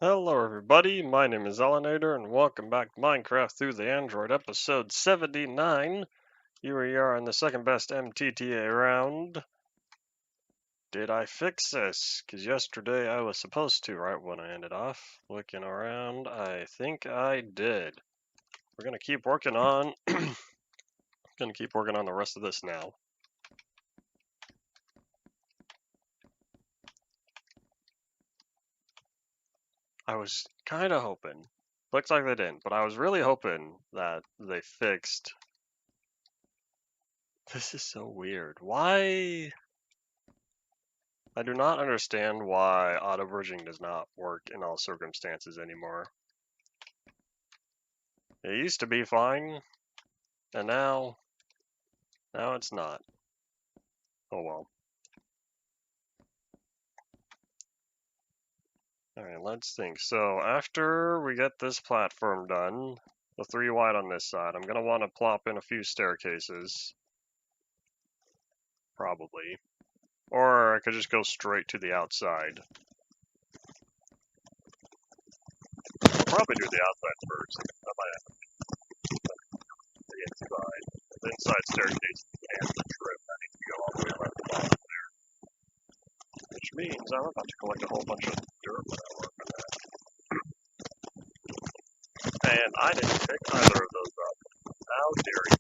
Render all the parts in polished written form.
Hello everybody, my name is Elenator and welcome back to Minecraft Through the Android episode 79. Here we are in the second best MTTA round. Did I fix this? Because yesterday I was supposed to right when I ended off. Looking around, I think I did. We're gonna keep working on the rest of this now. I was kinda hoping. Looks like they didn't, but I was really hoping that they fixed. This is so weird. Why? I do not understand why auto bridging does not work in all circumstances anymore. It used to be fine, and now it's not. Oh well. Alright, let's think. So after we get this platform done, the 3 wide on this side, I'm going to want to plop in a few staircases. Probably. Or I could just go straight to the outside. I'll probably do the outside first. I might have the inside. The inside staircase and the trip that needs to go all the way around the bottom there. Which means I'm about to collect a whole bunch of dirt when I work on that. And I didn't pick either of those up. How dare you?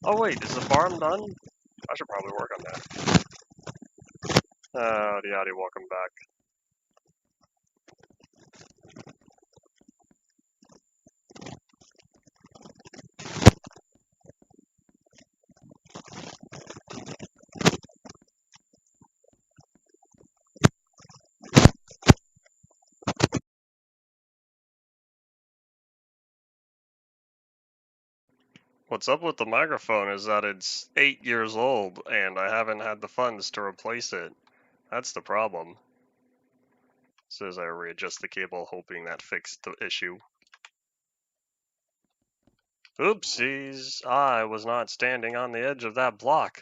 Oh wait, is the farm done? I should probably work on that. Howdy, howdy, welcome back. What's up with the microphone is that it's 8 years old and I haven't had the funds to replace it. That's the problem. So as I readjust the cable, hoping that fixed the issue. Oopsies, I was not standing on the edge of that block.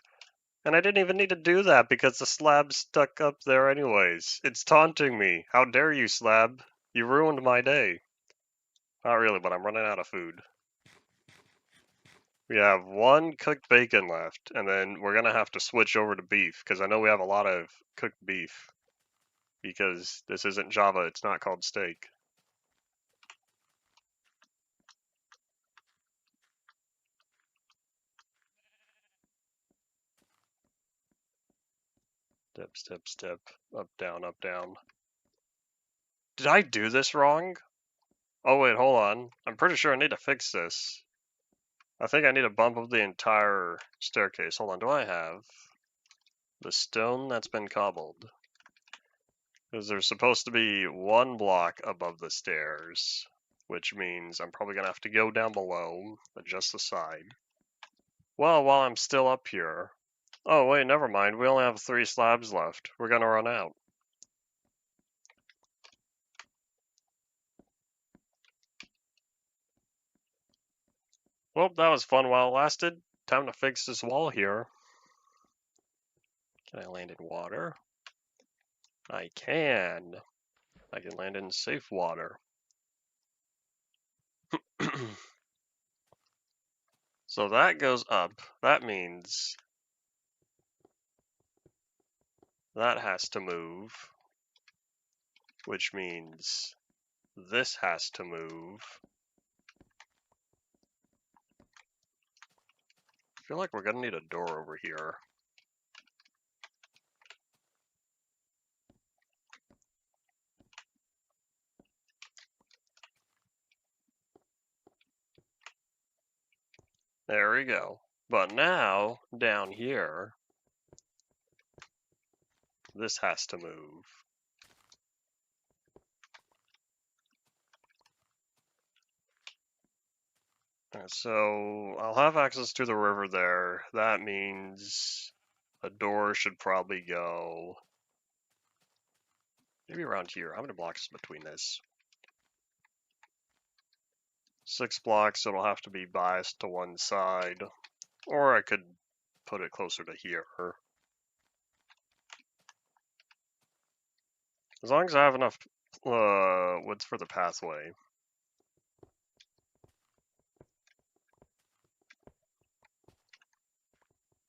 And I didn't even need to do that because the slab's stuck up there anyways. It's taunting me. How dare you, slab? You ruined my day. Not really, but I'm running out of food. We have 1 cooked bacon left, and then we're gonna have to switch over to beef, because I know we have a lot of cooked beef. Because this isn't Java, it's not called steak. Step, step, step. Up, down, up, down. Did I do this wrong? Oh wait, hold on. I'm pretty sure I need to fix this. I think I need to bump up the entire staircase. Hold on, do I have the stone that's been cobbled? Because there's supposed to be 1 block above the stairs, which means I'm probably going to have to go down below, adjust the side. Well, while I'm still up here. Oh wait, never mind. We only have 3 slabs left. We're going to run out. Well, that was fun while it lasted. Time to fix this wall here. Can I land in water? I can. I can land in safe water. So that goes up. That means that has to move, which means this has to move. I feel like we're gonna need a door over here. There we go. But now, down here, this has to move. So I'll have access to the river there. That means a door should probably go maybe around here. How many blocks is between this? 6 blocks, so it'll have to be biased to one side. Or I could put it closer to here. As long as I have enough woods for the pathway.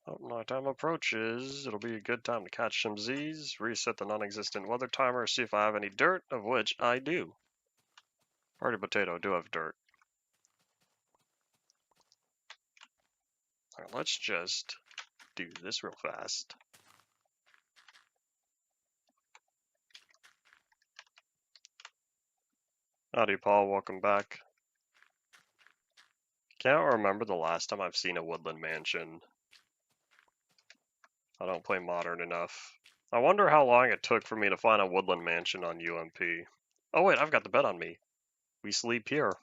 Oh, nighttime approaches. It'll be a good time to catch some Z's, reset the non-existent weather timer, see if I have any dirt, of which I do. Party potato, do have dirt. Alright, let's just do this real fast. Howdy, Paul. Welcome back. Can't remember the last time I've seen a woodland mansion. I don't play modern enough. I wonder how long it took for me to find a woodland mansion on UMP. Oh wait, I've got the bed on me. We sleep here.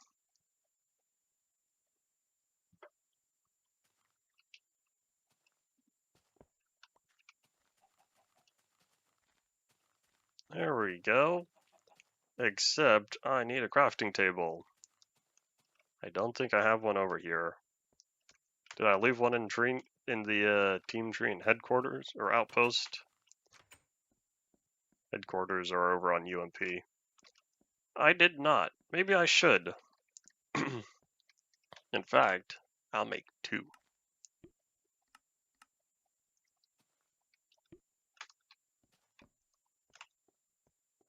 There we go. Except I need a crafting table. I don't think I have one over here. Did I leave one in the team tree in headquarters or outpost? Headquarters are over on UMP. I did not. Maybe I should. In fact, I'll make 2.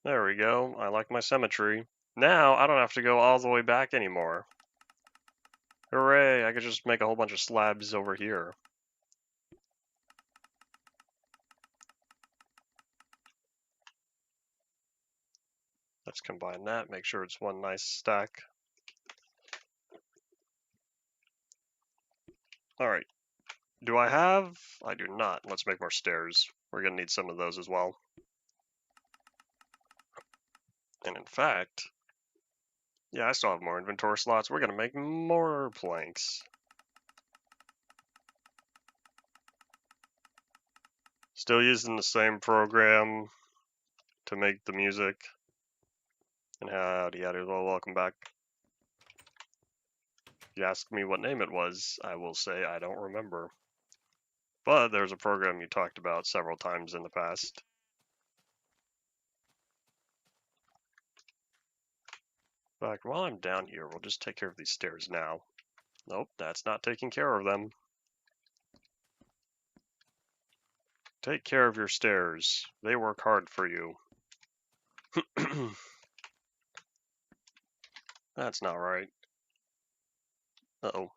There we go. I like my symmetry. Now I don't have to go all the way back anymore. Hooray! I could just make a whole bunch of slabs over here. Let's combine that, make sure it's one nice stack. Alright. Do I have? I do not. Let's make more stairs. We're going to need some of those as well. And in fact, yeah, I still have more inventory slots. We're going to make more planks. Still using the same program to make the music. And howdy, welcome back. If you ask me what name it was, I will say I don't remember. But there's a program you talked about several times in the past. In fact, while I'm down here, we'll just take care of these stairs now. Nope, that's not taking care of them. Take care of your stairs. They work hard for you. That's not right. Uh-oh.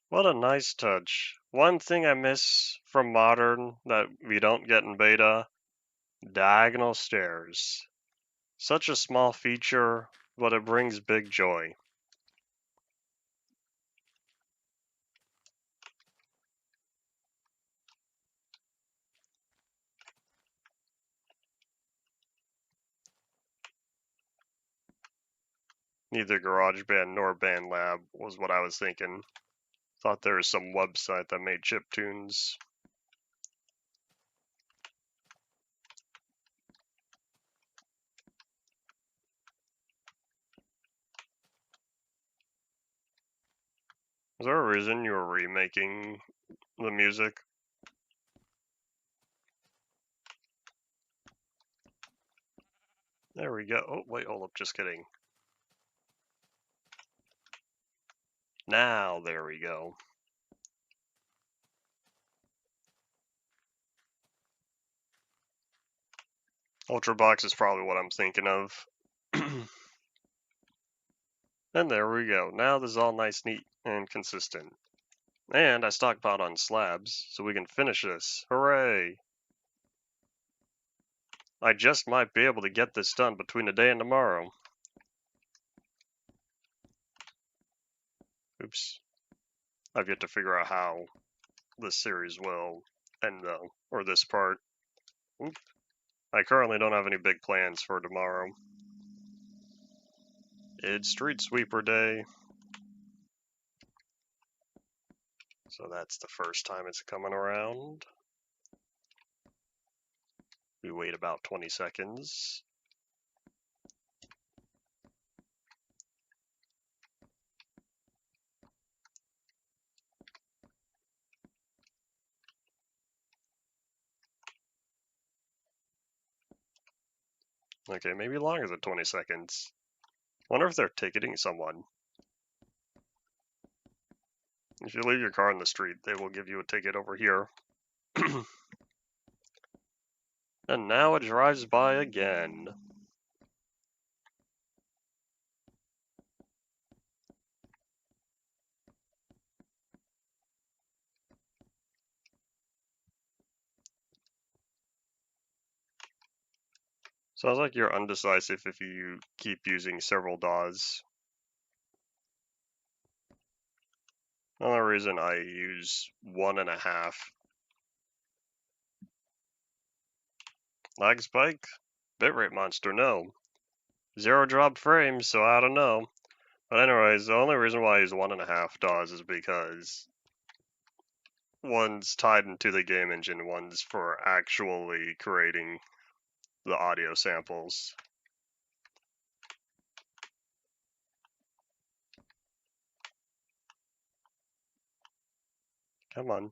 What a nice touch. One thing I miss from modern that we don't get in beta, diagonal stairs. Such a small feature, but it brings big joy. Neither GarageBand nor BandLab was what I was thinking. Thought there was some website that made chiptunes. Is there a reason you were remaking the music? There we go. Oh, wait, hold up, just kidding. Now, there we go. Ultrabox is probably what I'm thinking of. And there we go. Now this is all nice, neat, and consistent. And I stockpiled on slabs, so we can finish this. Hooray! I just might be able to get this done between today and tomorrow. Oops. I've yet to figure out how this series will end, though, or this part. Oop. I currently don't have any big plans for tomorrow. It's Street Sweeper Day. So that's the first time it's coming around. We wait about 20 seconds. Okay, maybe longer than 20 seconds. Wonder if they're ticketing someone. If you leave your car in the street, they will give you a ticket over here. And now it drives by again. Sounds like you're undecisive if you keep using several DAWs. The only reason I use 1.5. Lag spike? Bitrate monster, no. 0 drop frames, so I don't know. But anyways, the only reason why I use 1.5 DAWs is because one's tied into the game engine, one's for actually creating the audio samples. Come on.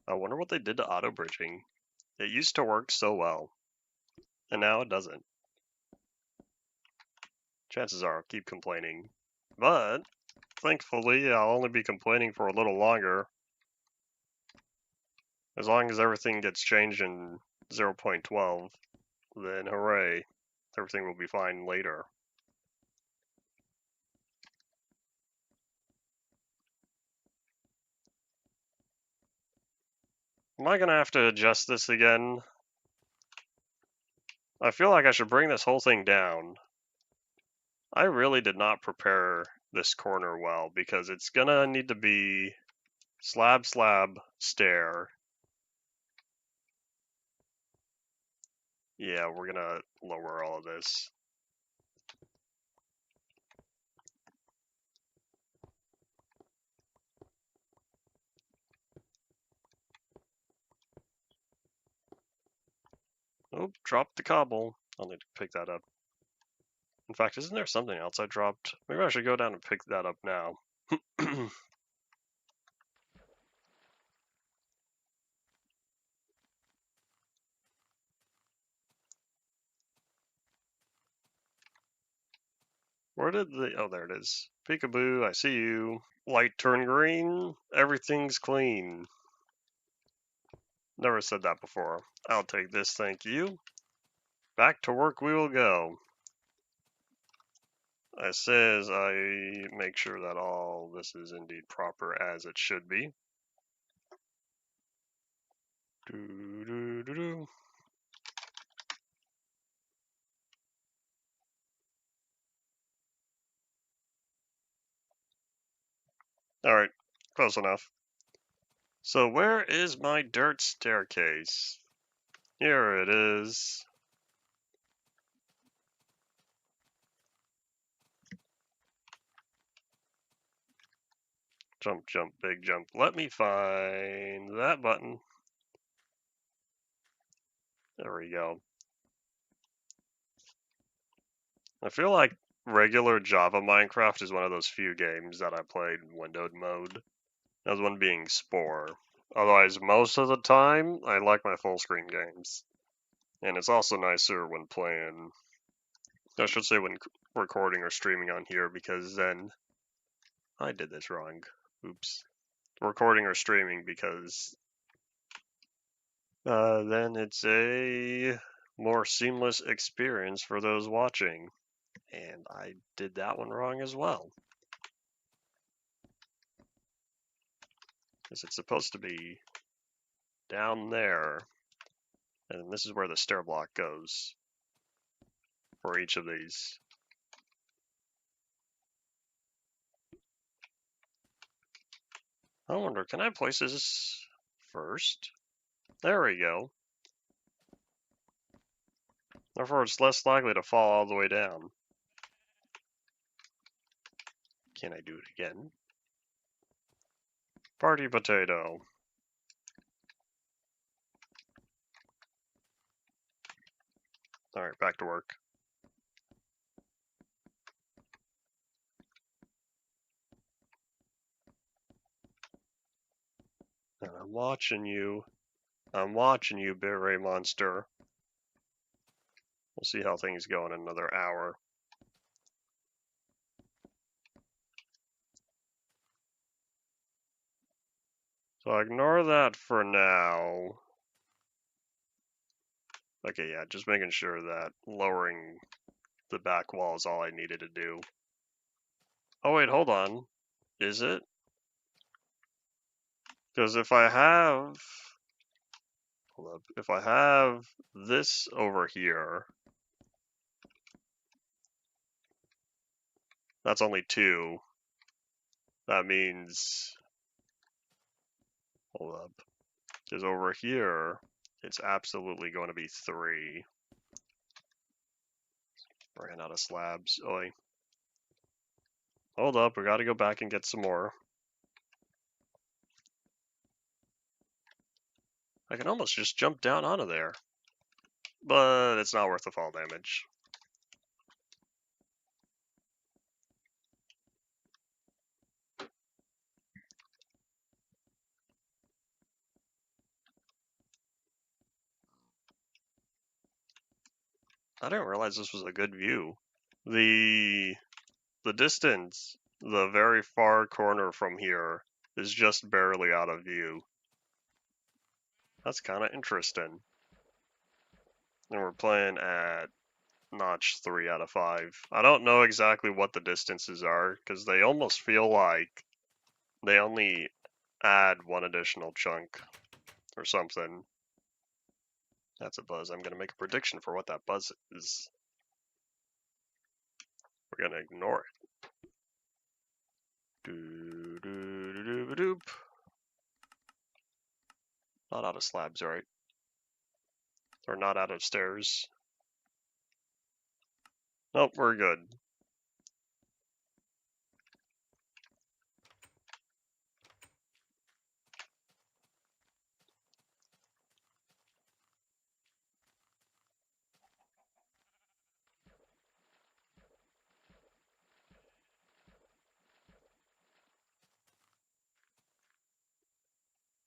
I wonder what they did to auto bridging. It used to work so well, and now it doesn't. Chances are I'll keep complaining. But, thankfully, I'll only be complaining for a little longer. As long as everything gets changed in 0.12, then hooray, everything will be fine later. Am I gonna have to adjust this again? I feel like I should bring this whole thing down. I really did not prepare this corner well because it's gonna need to be slab, slab, stair. Yeah, we're gonna lower all of this. Oh, dropped the cobble. I'll need to pick that up. In fact, isn't there something else I dropped? Maybe I should go down and pick that up now. Where did the... Oh, there it is. Peekaboo, I see you. Light turn green. Everything's clean. Never said that before. I'll take this, thank you. Back to work we will go. It says I make sure that all this is indeed proper as it should be. Doo, doo, doo, doo. Alright, close enough. So where is my dirt staircase? Here it is. Jump, jump, big jump. Let me find that button. There we go. I feel like regular Java Minecraft is one of those few games that I played in windowed mode. Another one being Spore. Otherwise, most of the time, I like my full screen games. And it's also nicer when playing, I should say when recording or streaming on here, because then, I did this wrong. Oops. Recording or streaming because then it's a more seamless experience for those watching. And I did that one wrong as well. Because it's supposed to be down there. And this is where the stair block goes for each of these. I wonder, can I place this first? There we go. Therefore, it's less likely to fall all the way down. Can I do it again? Party potato. Alright, back to work. And I'm watching you. I'm watching you, Bit Ray Monster. We'll see how things go in another hour. So ignore that for now. Okay, yeah, just making sure that lowering the back wall is all I needed to do. Oh wait, hold on. Is it? Because if I have... Hold up. If I have this over here, that's only 2. That means... Hold up. Because over here, it's absolutely going to be 3. Ran out of slabs. Oi. Hold up, we gotta go back and get some more. I can almost just jump down onto there. But it's not worth the fall damage. I didn't realize this was a good view. The distance, the very far corner from here, is just barely out of view. That's kind of interesting. And we're playing at notch 3 out of 5. I don't know exactly what the distances are, because they almost feel like they only add 1 additional chunk or something. That's a buzz. I'm going to make a prediction for what that buzz is. We're going to ignore it. Doop. Not out of slabs, right? Or not out of stairs. Nope, we're good.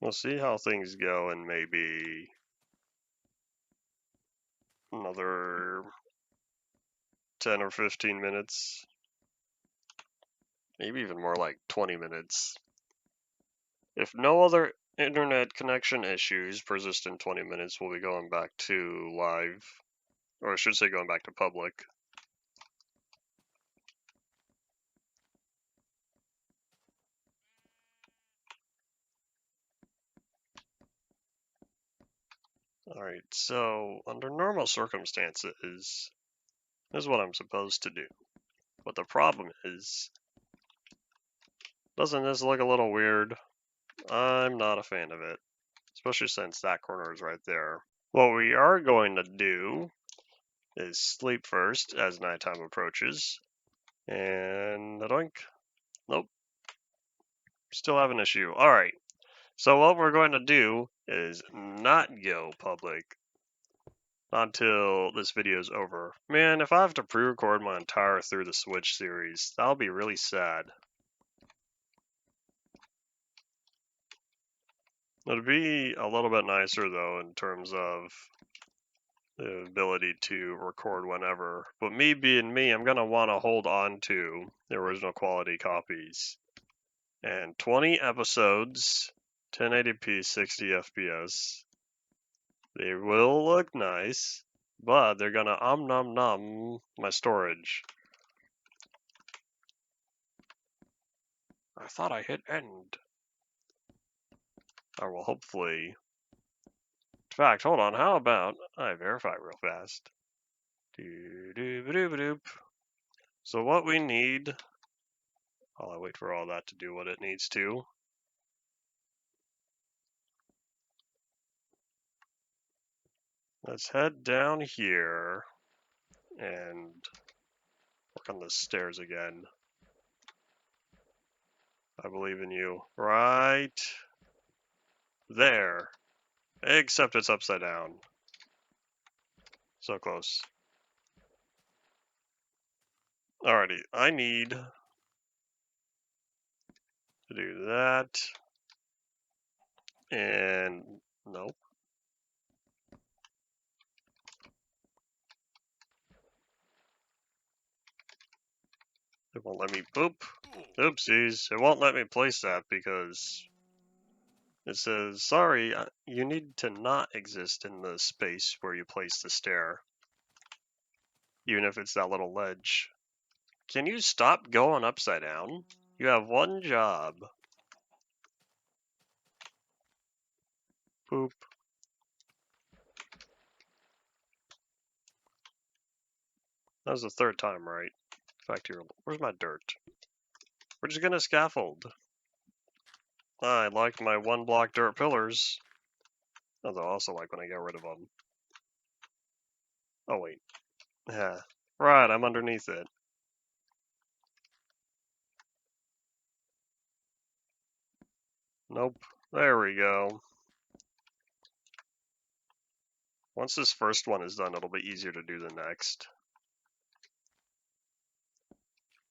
We'll see how things go in maybe another 10 or 15 minutes. Maybe even more like 20 minutes. If no other internet connection issues persist in 20 minutes, we'll be going back to live. Or I should say going back to public. Alright, so under normal circumstances, this is what I'm supposed to do. But the problem is, doesn't this look a little weird? I'm not a fan of it, especially since that corner is right there. What we are going to do is sleep first as nighttime approaches. And doink. Nope. Still have an issue. Alright. So what we're going to do is not go public until this video is over. Man, if I have to pre-record my entire Through the Switch series, that'll be really sad. It'd be a little bit nicer though in terms of the ability to record whenever. But me being me, I'm gonna want to hold on to the original quality copies. And 20 episodes, 1080p, 60 FPS. They will look nice, but they're gonna nom nom my storage. I thought I hit end. Or well, hopefully. In fact, hold on. How about I verify real fast? So what we need, while I wait for all that to do what it needs to. Let's head down here and work on the stairs again. I believe in you. Right there. Except it's upside down. So close. Alrighty, I need to do that. And nope. It won't let me boop. Oopsies. It won't let me place that because it says, sorry, you need to not exist in the space where you place the stair. Even if it's that little ledge. Can you stop going upside down? You have one job. Boop. That was the third time, right? In fact, here, where's my dirt? We're just gonna scaffold. I like my one block dirt pillars. Although I also like when I get rid of them. Oh wait. Yeah. Right, I'm underneath it. Nope. There we go. Once this first one is done, it'll be easier to do the next.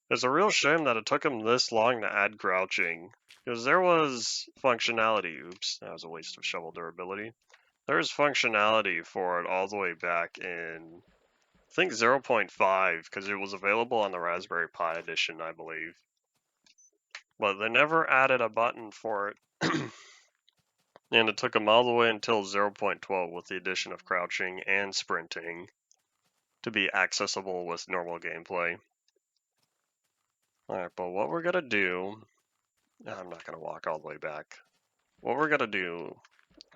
It's a real shame that it took him this long to add crouching. Because there was functionality. Oops, that was a waste of shovel durability. There's functionality for it all the way back in, I think 0.5, because it was available on the Raspberry Pi edition, I believe. But they never added a button for it. And it took them all the way until 0.12 with the addition of crouching and sprinting to be accessible with normal gameplay. Alright, but what we're gonna do, I'm not gonna walk all the way back. What we're gonna do,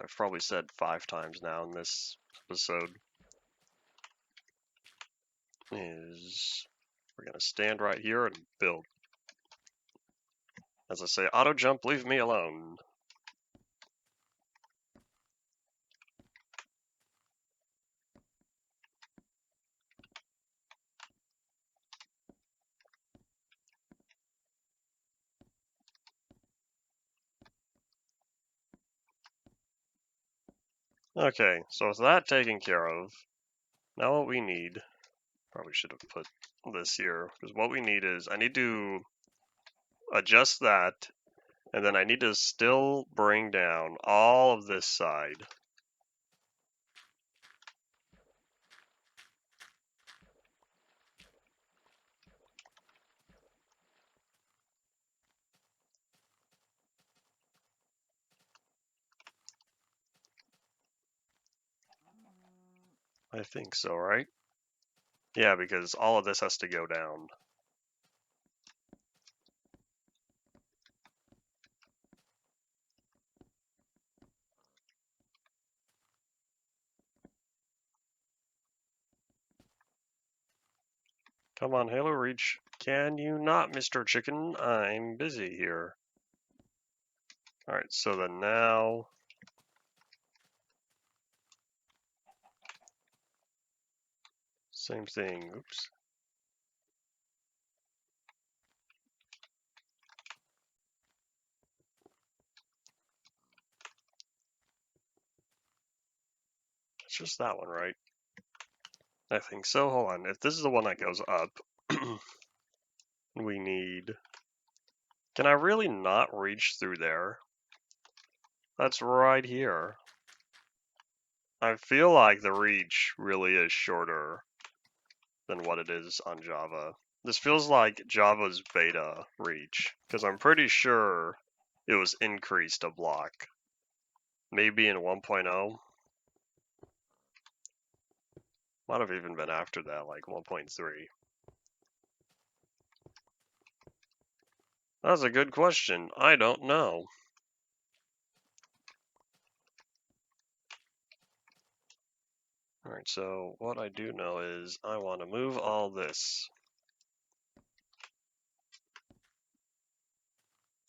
I've probably said 5 times now in this episode, is we're gonna stand right here and build. As I say, auto jump, leave me alone. Okay, so with that taken care of, now what we need, probably should have put this here, because what we need is, I need to adjust that, and then I need to still bring down all of this side. I think so, right? Yeah, because all of this has to go down. Come on, Halo Reach. Can you not, Mr. Chicken? I'm busy here. Alright, so then now... Same thing, oops. It's just that one, right? I think so. Hold on. If this is the one that goes up, we need... Can I really not reach through there? That's right here. I feel like the reach really is shorter than what it is on Java. This feels like Java's beta reach, because I'm pretty sure it was increased a block. Maybe in 1.0. Might have even been after that, like 1.3. That's a good question. I don't know. Alright, so what I do know is I want to move all this.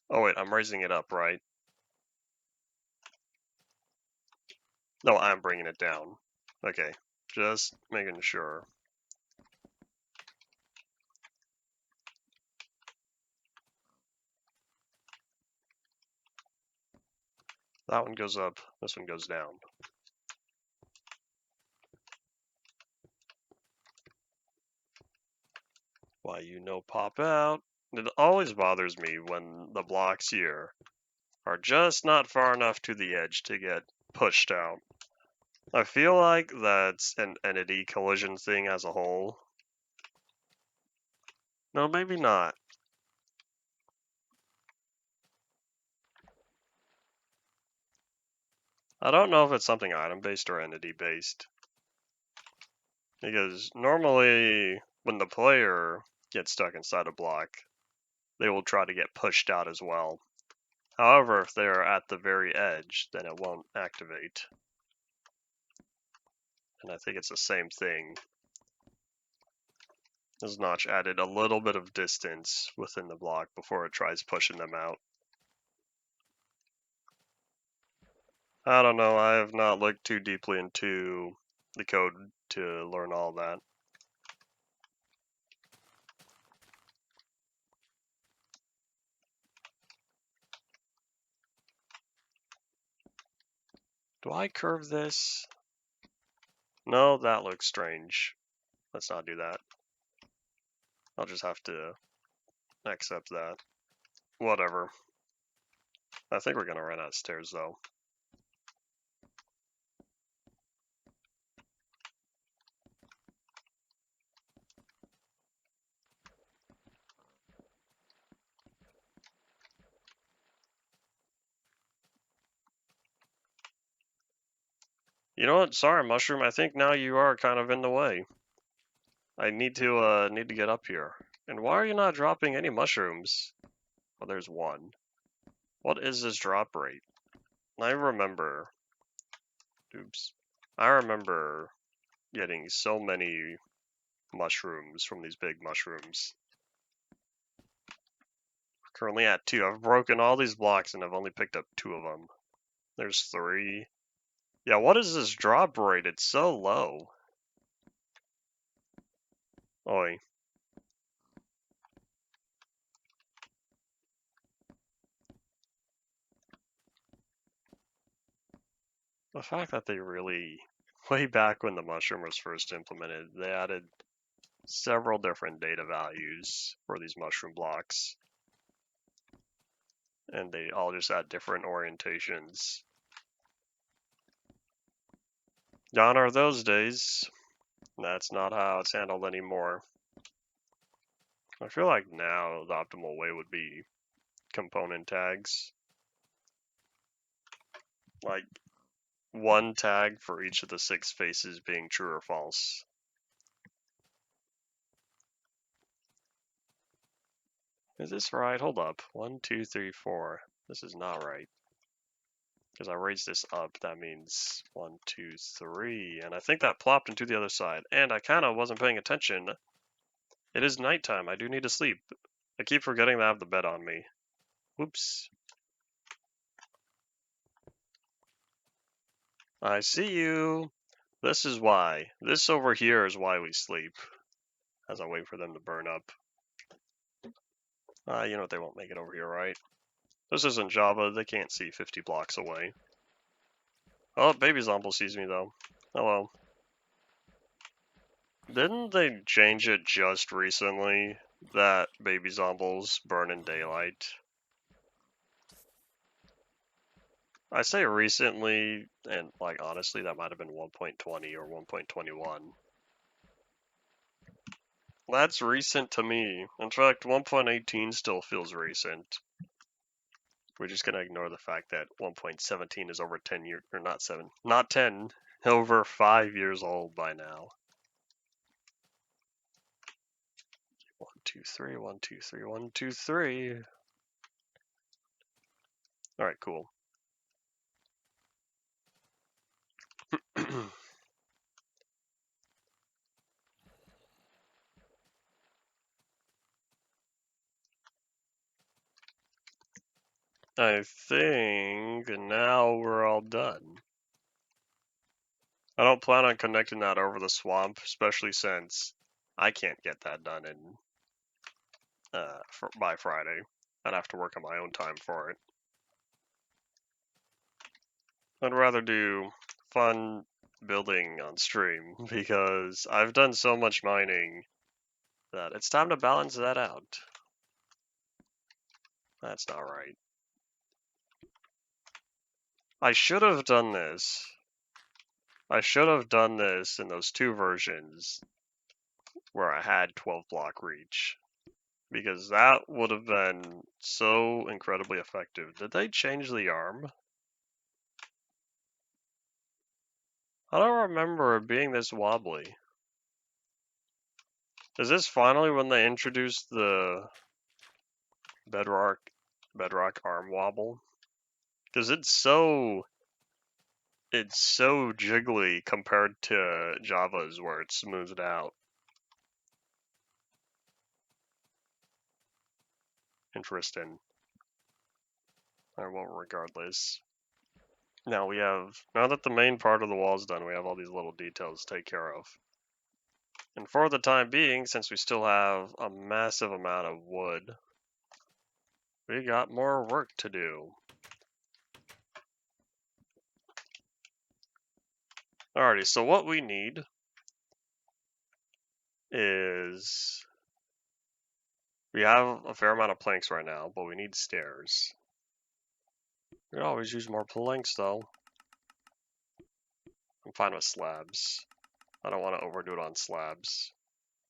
Oh wait, I'm raising it up, right? No, I'm bringing it down. Okay, just making sure. That one goes up, this one goes down. Why you no pop out? It always bothers me when the blocks here are just not far enough to the edge to get pushed out. I feel like that's an entity collision thing as a whole. No, maybe not. I don't know if it's something item-based or entity-based. Because normally, when the player gets stuck inside a block, they will try to get pushed out as well. However, if they're at the very edge, then it won't activate. And I think it's the same thing. This notch added a little bit of distance within the block before it tries pushing them out. I don't know, I have not looked too deeply into the code to learn all that. Do I curve this? No, that looks strange. Let's not do that. I'll just have to accept that. Whatever. I think we're gonna run out of stairs though. You know what? Sorry, Mushroom. I think now you are kind of in the way. I need to get up here. And why are you not dropping any mushrooms? Oh, there's one. What is this drop rate? I remember. Oops. I remember getting so many mushrooms from these big mushrooms. Currently at 2. I've broken all these blocks and I've only picked up 2 of them. There's 3. Yeah, what is this drop rate? It's so low. Oi. The fact that they really, way back when the mushroom was first implemented, they added several different data values for these mushroom blocks. And they all just had different orientations. Gone are those days. That's not how it's handled anymore. I feel like now the optimal way would be component tags. Like one tag for each of the 6 faces being true or false. Is this right? Hold up. 1, 2, 3, 4. This is not right. Because I raised this up, that means 1, 2, 3. And I think that plopped into the other side. And I kind of wasn't paying attention. It is nighttime. I do need to sleep. I keep forgetting to have the bed on me. Whoops. I see you. This is why. This over here is why we sleep. As I wait for them to burn up. You know what? They won't make it over here, right? This isn't Java. They can't see 50 blocks away. Oh, Baby Zomble sees me, though. Hello. Didn't they change it just recently that Baby Zombles burn in daylight? I say recently, and like honestly, that might have been 1.20 or 1.21. That's recent to me. In fact, 1.18 still feels recent. We're just gonna ignore the fact that 1.17 is over 10 years, or not 7, not 10, over 5 years old by now. 1, 2, 3, 1, 2, 3, 1, 2, 3. All right, cool. I think now we're all done. I don't plan on connecting that over the swamp, especially since I can't get that done in by Friday. I'd have to work on my own time for it. I'd rather do fun building on stream because I've done so much mining that it's time to balance that out. That's not right. I should have done this. I should have done this in those 2 versions where I had 12 block reach. because that would have been so incredibly effective. Did they change the arm? I don't remember it being this wobbly. Is this finally when they introduced the bedrock arm wobble? Because it's so jiggly compared to Java's where it's smoothed out. Interesting. Alright, well, regardless. Now that the main part of the wall's done, we have all these little details to take care of. And for the time being, since we still have a massive amount of wood, we got more work to do. Alrighty, so what we need is... we have a fair amount of planks right now, but we need stairs. We can always use more planks, though. I'm fine with slabs. I don't want to overdo it on slabs,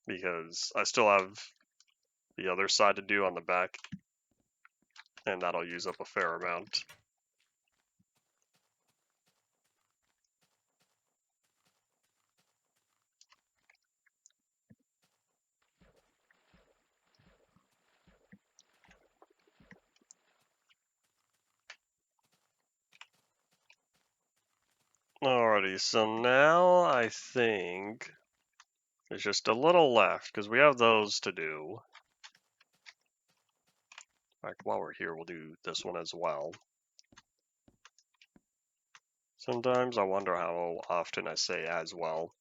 because I still have the other side to do on the back, and that'll use up a fair amount. Alrighty, so now I think there's just a little left, because we have those to do. In fact, while we're here, we'll do this one as well. Sometimes I wonder how often I say as well.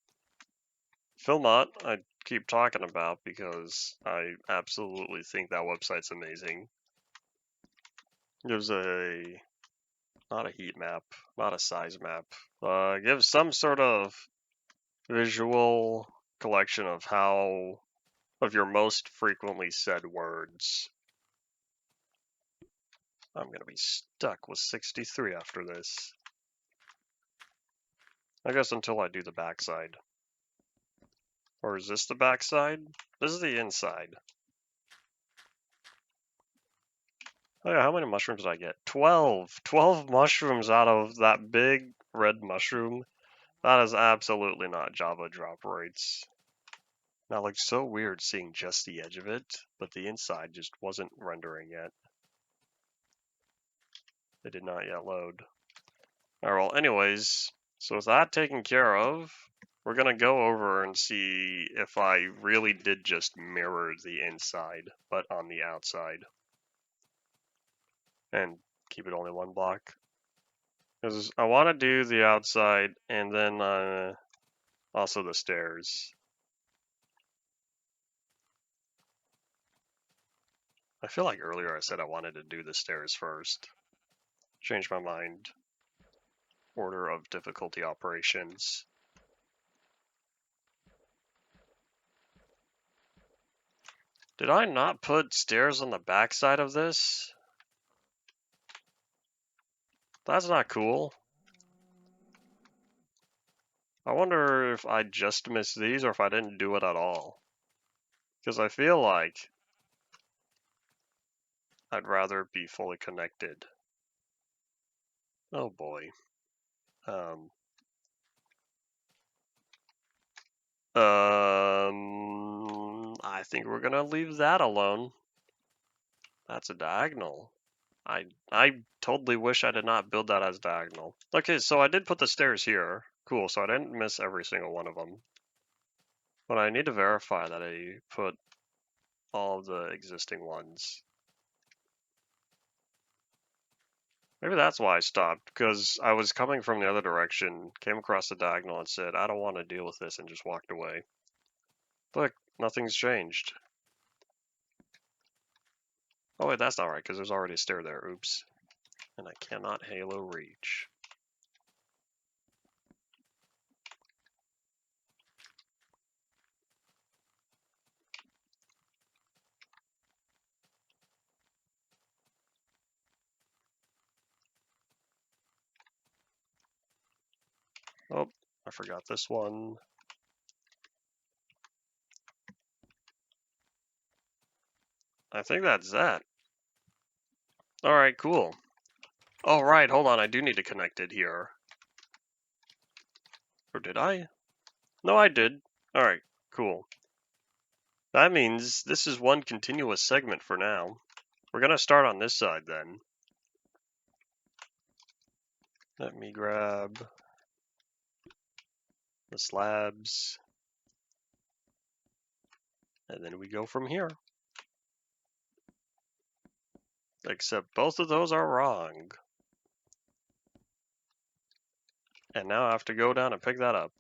Philmont, I keep talking about because I absolutely think that website's amazing. Gives not a heat map, not a size map, gives some sort of visual collection of your most frequently said words. I'm gonna be stuck with 63 after this. I guess until I do the backside. Or is this the backside? This is the inside. Oh yeah, how many mushrooms did I get? 12! 12 mushrooms out of that big red mushroom. That is absolutely not Java drop rates. Now, it looks so weird seeing just the edge of it, but the inside just wasn't rendering yet. It did not yet load. Alright, well, anyways, so with that taken care of, we're gonna go over and see if I really did just mirror the inside, but on the outside. And keep it only one block. Because I want to do the outside and then also the stairs. I feel like earlier I said I wanted to do the stairs first. Changed my mind. Order of difficulty operations. Did I not put stairs on the backside of this? That's not cool. I wonder if I just missed these or if I didn't do it at all. Because I feel like I'd rather be fully connected. Oh boy. I think we're gonna leave that alone. That's a diagonal. I totally wish I did not build that as diagonal. Okay, so I did put the stairs here. Cool, so I didn't miss every single one of them. But I need to verify that I put all of the existing ones. Maybe that's why I stopped, because I was coming from the other direction, came across the diagonal and said, I don't want to deal with this, and just walked away. Look, nothing's changed. Oh wait, that's not right, because there's already a stair there, oops. And I cannot Halo reach. Oh, I forgot this one. I think that's that. Alright, cool. Oh, right, hold on, I do need to connect it here. Or did I? No, I did. Alright, cool. That means this is one continuous segment for now. We're gonna start on this side then. Let me grab the slabs. And then we go from here. Except both of those are wrong. And now I have to go down and pick that up.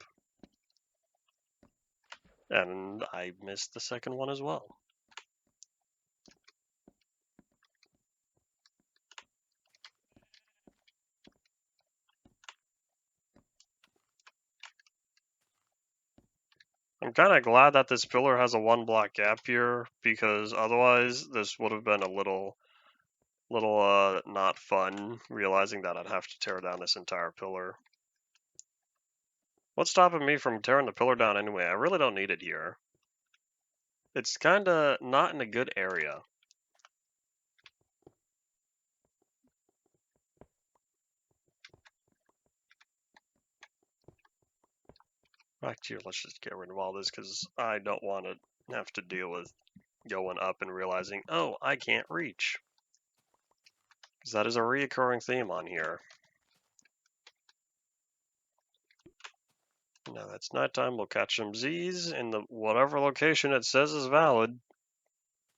And I missed the second one as well. I'm kind of glad that this pillar has a 1 block gap here, because otherwise this would have been a little not fun, realizing that I'd have to tear down this entire pillar. What's stopping me from tearing the pillar down anyway? I really don't need it here. It's kind of not in a good area. Actually, let's just get rid of all this because I don't want to have to deal with going up and realizing, oh, I can't reach. Because that is a reoccurring theme on here. Now that's nighttime, we'll catch some Z's in the whatever location it says is valid.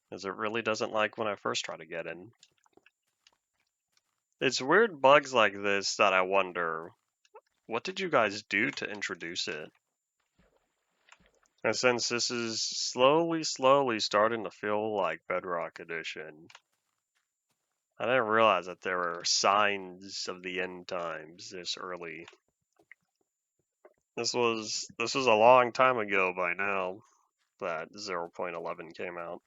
Because it really doesn't like when I first try to get in. It's weird bugs like this that I wonder, what did you guys do to introduce it? And since this is slowly starting to feel like Bedrock Edition, I didn't realize that there were signs of the end times this early. This was a long time ago by now that 0.11 came out.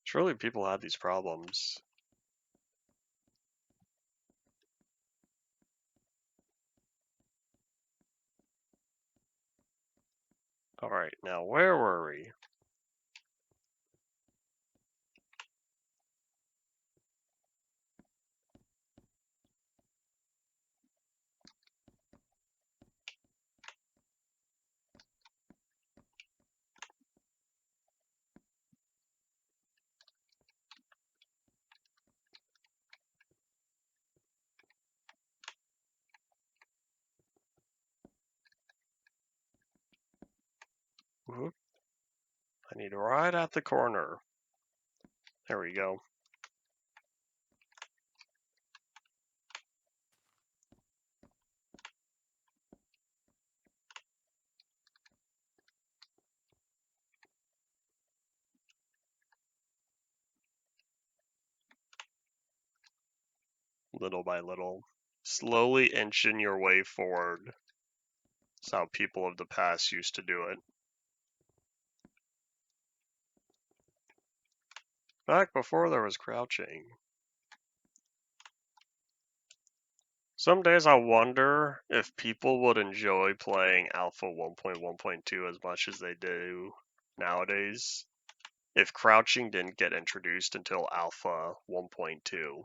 Surely people had these problems. Alright, now where were we? Whoop. I need right at the corner. There we go. Little by little. Slowly inching your way forward. That's how people of the past used to do it. Back before there was crouching. Some days I wonder if people would enjoy playing Alpha 1.1.2 as much as they do nowadays if crouching didn't get introduced until Alpha 1.2.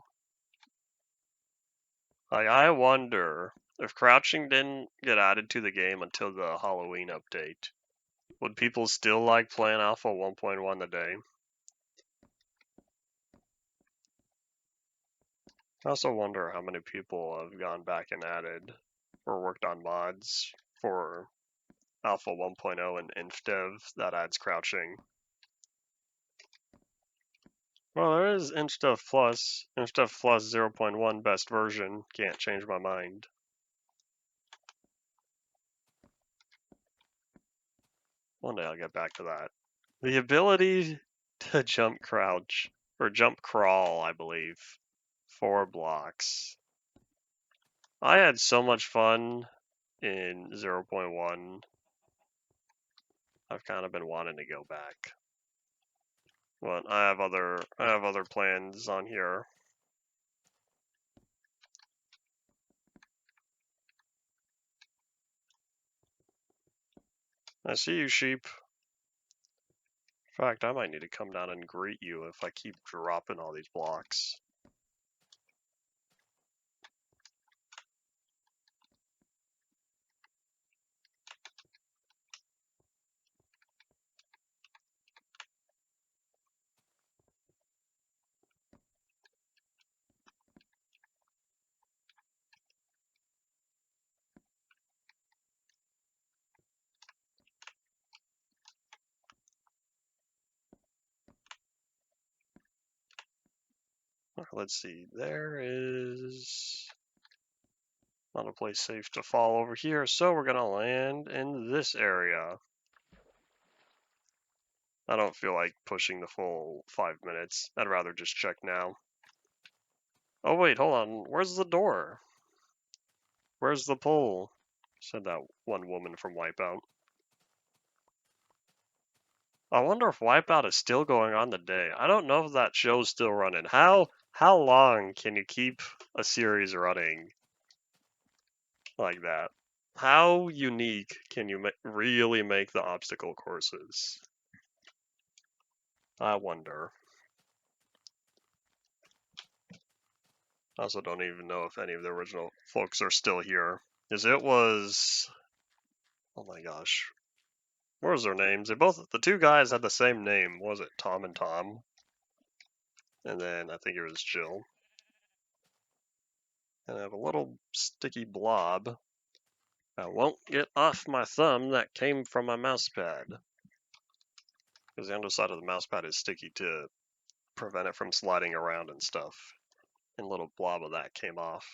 Like, I wonder if crouching didn't get added to the game until the Halloween update. Would people still like playing Alpha 1.1 today? I also wonder how many people have gone back and added or worked on mods for Alpha 1.0 and InfDev that adds crouching. Well, there is InfDev Plus. InfDev Plus 0.1 best version. Can't change my mind. One day I'll get back to that. The ability to jump crouch, or jump crawl, I believe. 4 blocks. I had so much fun in 0.1. I've kind of been wanting to go back. But I have other plans on here. I see you, sheep. In fact, I might need to come down and greet you if I keep dropping all these blocks. Let's see, there is not a place safe to fall over here, so we're gonna land in this area. I don't feel like pushing the full 5 minutes. I'd rather just check now. Oh wait, hold on, where's the door? Where's the pole? Said that one woman from Wipeout. I wonder if Wipeout is still going on today. I don't know if that show's still running. How long can you keep a series running like that? How unique can you really make the obstacle courses? I wonder. I also don't even know if any of the original folks are still here. Because it was... Oh my gosh. What was their names? The two guys had the same name. What was it, Tom and Tom? And then I think it was Jill. And I have a little sticky blob. I won't get off my thumb that came from my mouse pad. Because the underside of the mouse pad is sticky to prevent it from sliding around and stuff. And a little blob of that came off.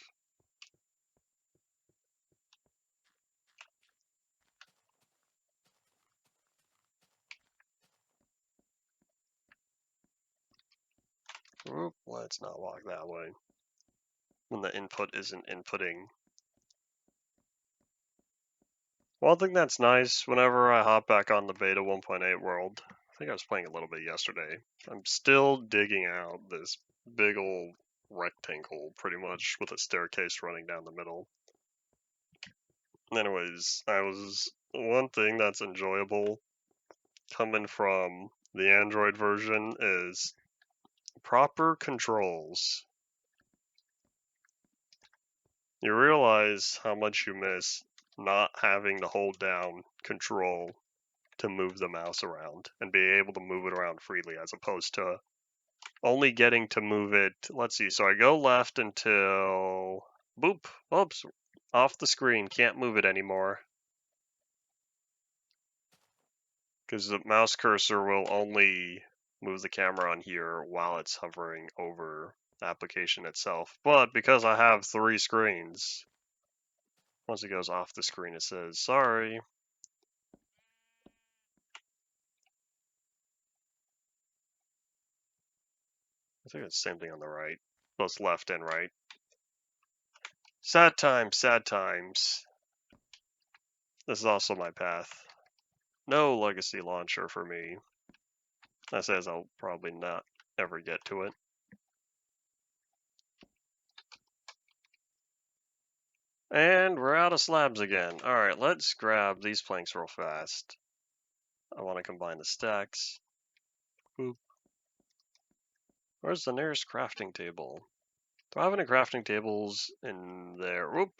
Oop, let's not walk that way. When the input isn't inputting. One thing that's nice, whenever I hop back on the beta 1.8 world, I think I was playing a little bit yesterday, I'm still digging out this big old rectangle, pretty much, with a staircase running down the middle. Anyways, one thing that's enjoyable coming from the Android version is proper controls. You realize how much you miss not having to hold down control to move the mouse around and be able to move it around freely, as opposed to only getting to move it. Let's see, so I go left until boop, oops, off the screen, can't move it anymore. Because the mouse cursor will only move the camera on here while it's hovering over the application itself. But because I have 3 screens, once it goes off the screen, it says, sorry. I think it's the same thing on the right, both left and right. Sad times, sad times. This is also my path. No legacy launcher for me. That says I'll probably not ever get to it. And we're out of slabs again. Alright, let's grab these planks real fast. I want to combine the stacks. Boop. Where's the nearest crafting table? Do I have any crafting tables in there? Whoop.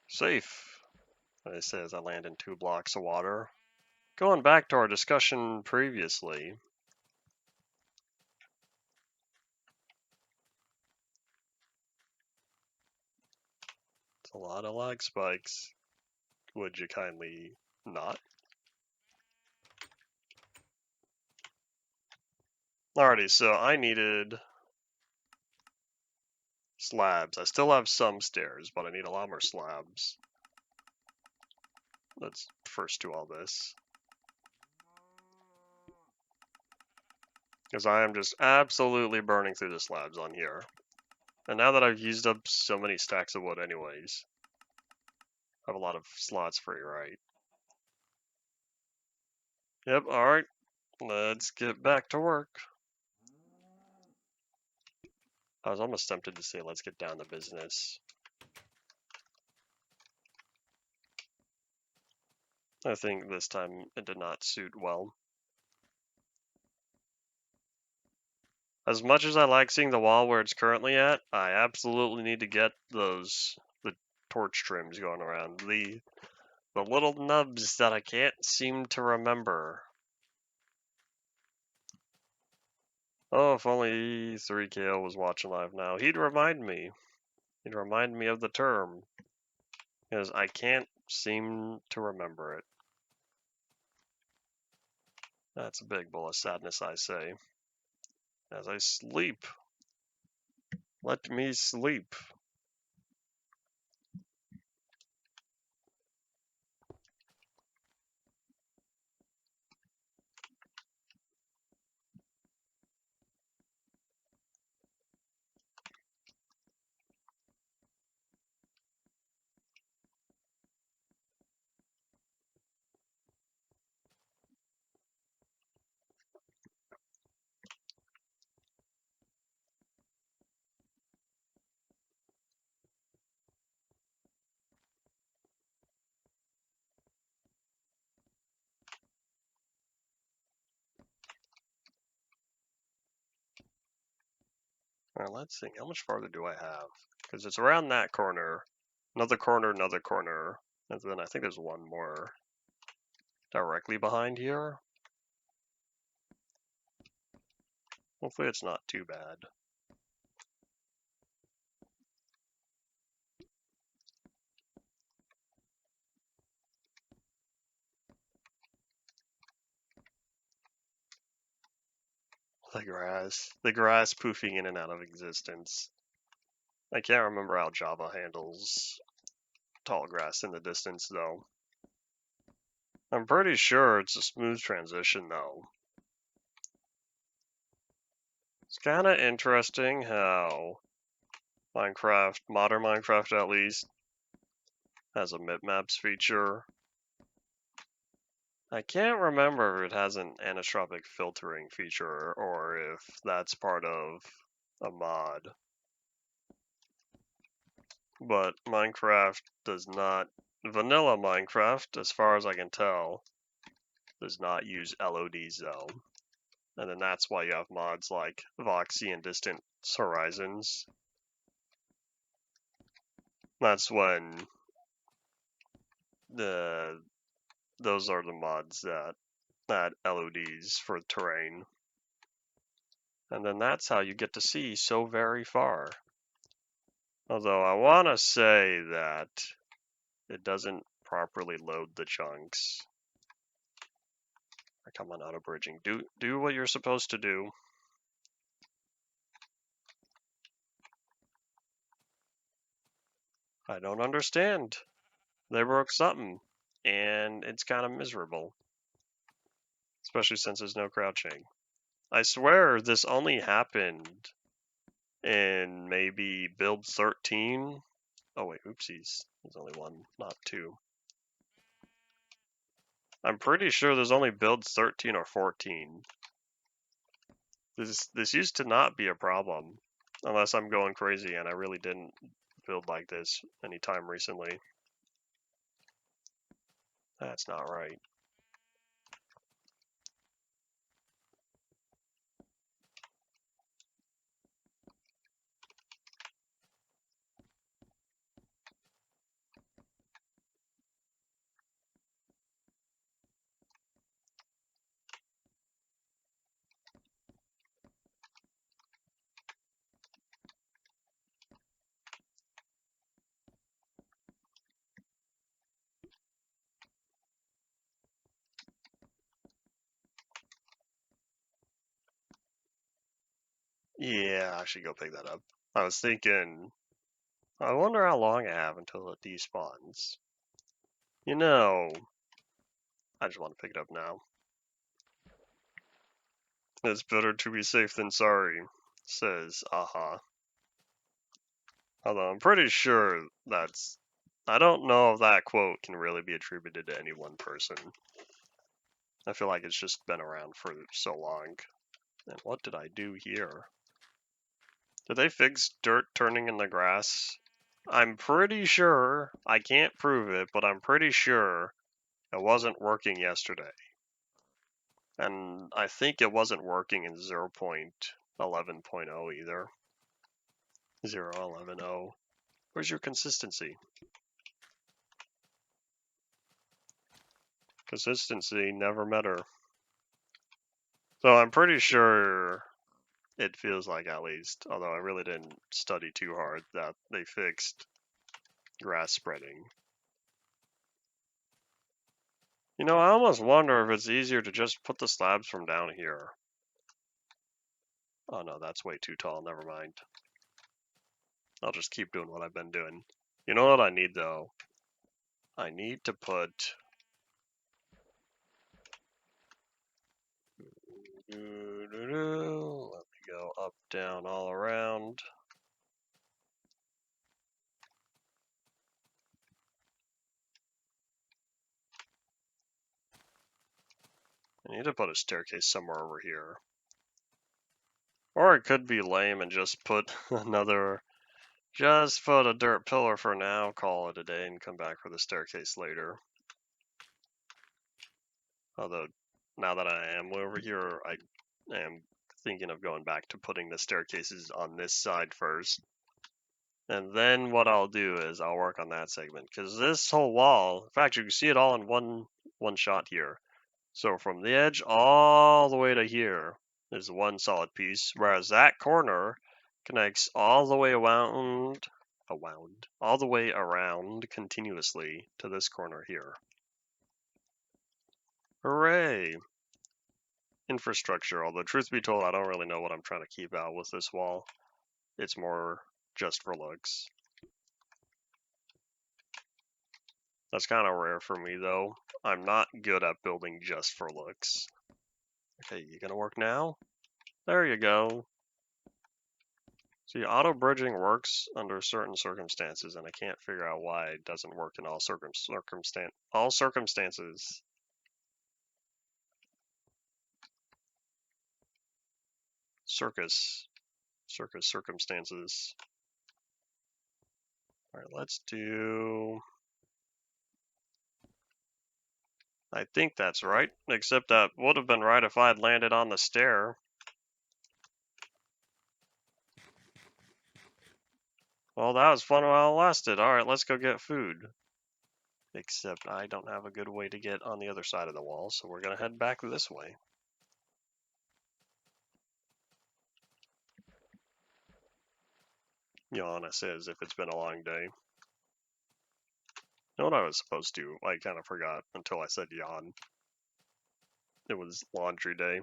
Safe. It says I land in 2 blocks of water. Going back to our discussion previously. It's a lot of lag spikes. Would you kindly not? Alrighty, so I needed slabs. I still have some stairs, but I need a lot more slabs. Let's first do all this. Because I am just absolutely burning through the slabs on here. And now that I've used up so many stacks of wood anyways, I have a lot of slots free, right? Yep, alright. Let's get back to work. I was almost tempted to say let's get down to business. I think this time it did not suit well. As much as I like seeing the wall where it's currently at, I absolutely need to get the torch trims going around. The little nubs that I can't seem to remember. Oh, if only 3KO was watching live now. He'd remind me. He'd remind me of the term. Because I can't seem to remember it. That's a big bowl of sadness, I say. As I sleep. Let me sleep. Alright, let's see. How much farther do I have? Because it's around that corner. Another corner, another corner. And then I think there's one more directly behind here. Hopefully it's not too bad. The grass poofing in and out of existence. I can't remember how Java handles tall grass in the distance, though. I'm pretty sure it's a smooth transition, though. It's kind of interesting how Minecraft, modern Minecraft at least, has a bitmaps feature. I can't remember if it has an anisotropic filtering feature or if that's part of a mod. But Minecraft does not, vanilla Minecraft, as far as I can tell, does not use LODs though. And then that's why you have mods like Voxy and Distant Horizons. That's when those are the mods that add LODs for terrain. And then that's how you get to see so very far. Although I want to say that it doesn't properly load the chunks. Come on, auto bridging. Do what you're supposed to do. I don't understand. They broke something, and it's kind of miserable. Especially since there's no crouching. I swear this only happened in maybe build 13. Oh wait, oopsies. There's only one, not two. I'm pretty sure there's only build 13 or 14. This used to not be a problem, unless I'm going crazy and I really didn't build like this anytime recently. That's not right. Yeah, I should go pick that up. I was thinking, I wonder how long I have until it despawns. You know, I just want to pick it up now. It's better to be safe than sorry, says Aha. Although I'm pretty sure that's... I don't know if that quote can really be attributed to any one person. I feel like it's just been around for so long. And what did I do here? Did they fix dirt turning in the grass? I'm pretty sure, I can't prove it, but I'm pretty sure it wasn't working yesterday. And I think it wasn't working in 0.11.1 11.0 either. 0.11.0. Where's your consistency? Consistency never met her. So I'm pretty sure it feels like, at least, although I really didn't study too hard, that they fixed grass spreading. You know, I almost wonder if it's easier to just put the slabs from down here. Oh no, that's way too tall, never mind. I'll just keep doing what I've been doing. You know what I need though? I need to put... Let me go up, down, all around. I need to put a staircase somewhere over here. Or it could be lame and just put another... Just put a dirt pillar for now, call it a day, and come back for the staircase later. Although, now that I am over here, I am thinking of going back to putting the staircases on this side first. And then what I'll do is I'll work on that segment, because this whole wall, in fact, you can see it all in one shot here. So from the edge all the way to here is one solid piece, whereas that corner connects all the way around continuously to this corner here. Hooray! Infrastructure, although truth be told, I don't really know what I'm trying to keep out with this wall. It's more just for looks. That's kind of rare for me, though. I'm not good at building just for looks. Okay, you gonna work now? There you go. See, auto bridging works under certain circumstances, and I can't figure out why it doesn't work in all circumstances. Circus circumstances. All right, let's do... I think that's right, except that would have been right if I had landed on the stair. Well, that was fun while it lasted. All right, let's go get food. Except I don't have a good way to get on the other side of the wall, so we're gonna head back this way. Yawn, I says, if it's been a long day. You know what I was supposed to? I kind of forgot until I said yawn. It was laundry day,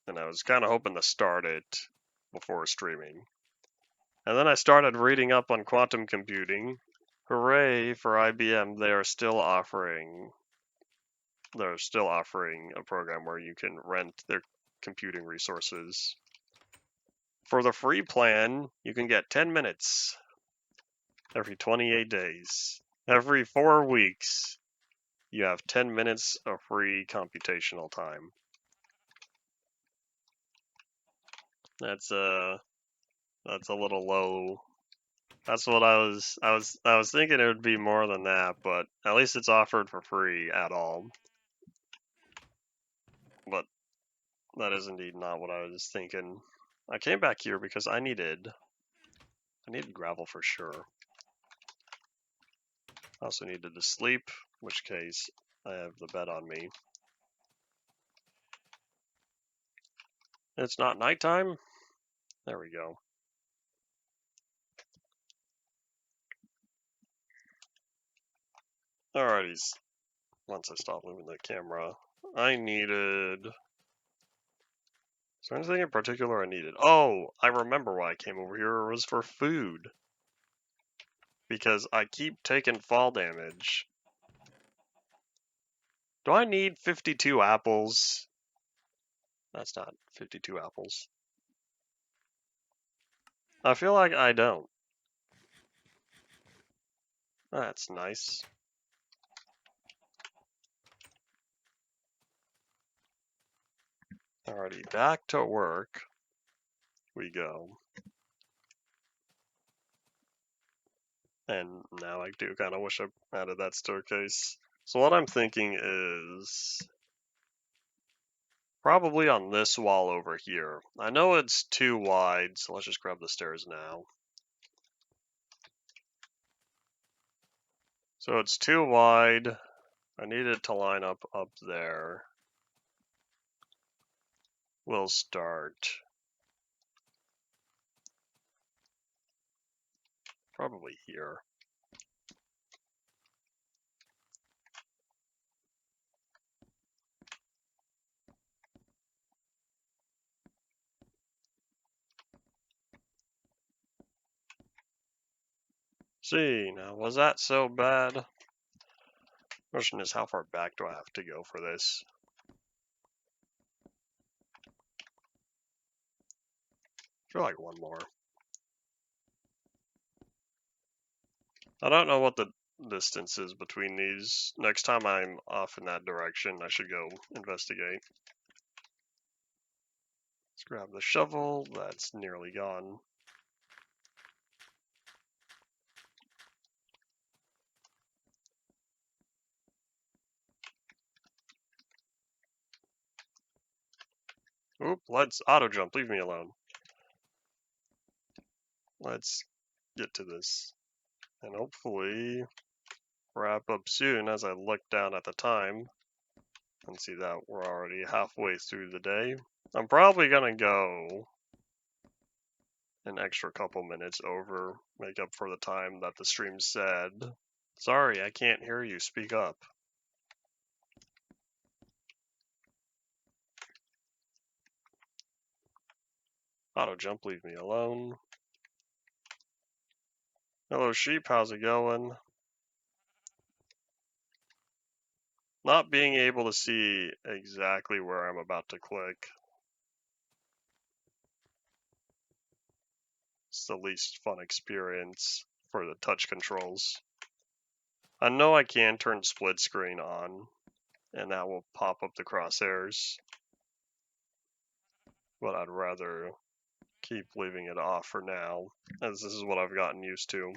and I was kind of hoping to start it before streaming. And then I started reading up on quantum computing. Hooray for IBM, they're still offering a program where you can rent their computing resources. For the free plan, you can get 10 minutes every 28 days. Every 4 weeks, you have 10 minutes of free computational time. That's a little low. That's what I was thinking it would be more than that, but at least it's offered for free at all. But that is indeed not what I was thinking. I came back here because I needed gravel for sure. I also needed to sleep, in which case I have the bed on me. It's not nighttime? There we go. Alrighties. Once I stop moving the camera, I needed... Is there anything in particular I needed? Oh, I remember why I came over here. It was for food. Because I keep taking fall damage. Do I need 52 apples? That's not 52 apples. I feel like I don't. That's nice. Alrighty, back to work we go. And now I do kind of wish I added that staircase. So what I'm thinking is... Probably on this wall over here. I know it's too wide, so let's just grab the stairs now. So it's too wide. I need it to line up there. We'll start. Probably here. See, now was that so bad? Question is, how far back do I have to go for this? I feel like one more. I don't know what the distance is between these. Next time I'm off in that direction, I should go investigate. Let's grab the shovel. That's nearly gone. Oop, let's auto jump. Leave me alone. Let's get to this. And hopefully wrap up soon as I look down at the time and see that we're already halfway through the day. I'm probably gonna go an extra couple minutes over, make up for the time that the stream said. Sorry, I can't hear you. Speak up. Auto jump, leave me alone. Hello sheep, how's it going? Not being able to see exactly where I'm about to click. It's the least fun experience for the touch controls. I know I can turn split screen on, and that will pop up the crosshairs, but I'd rather keep leaving it off for now, as this is what I've gotten used to.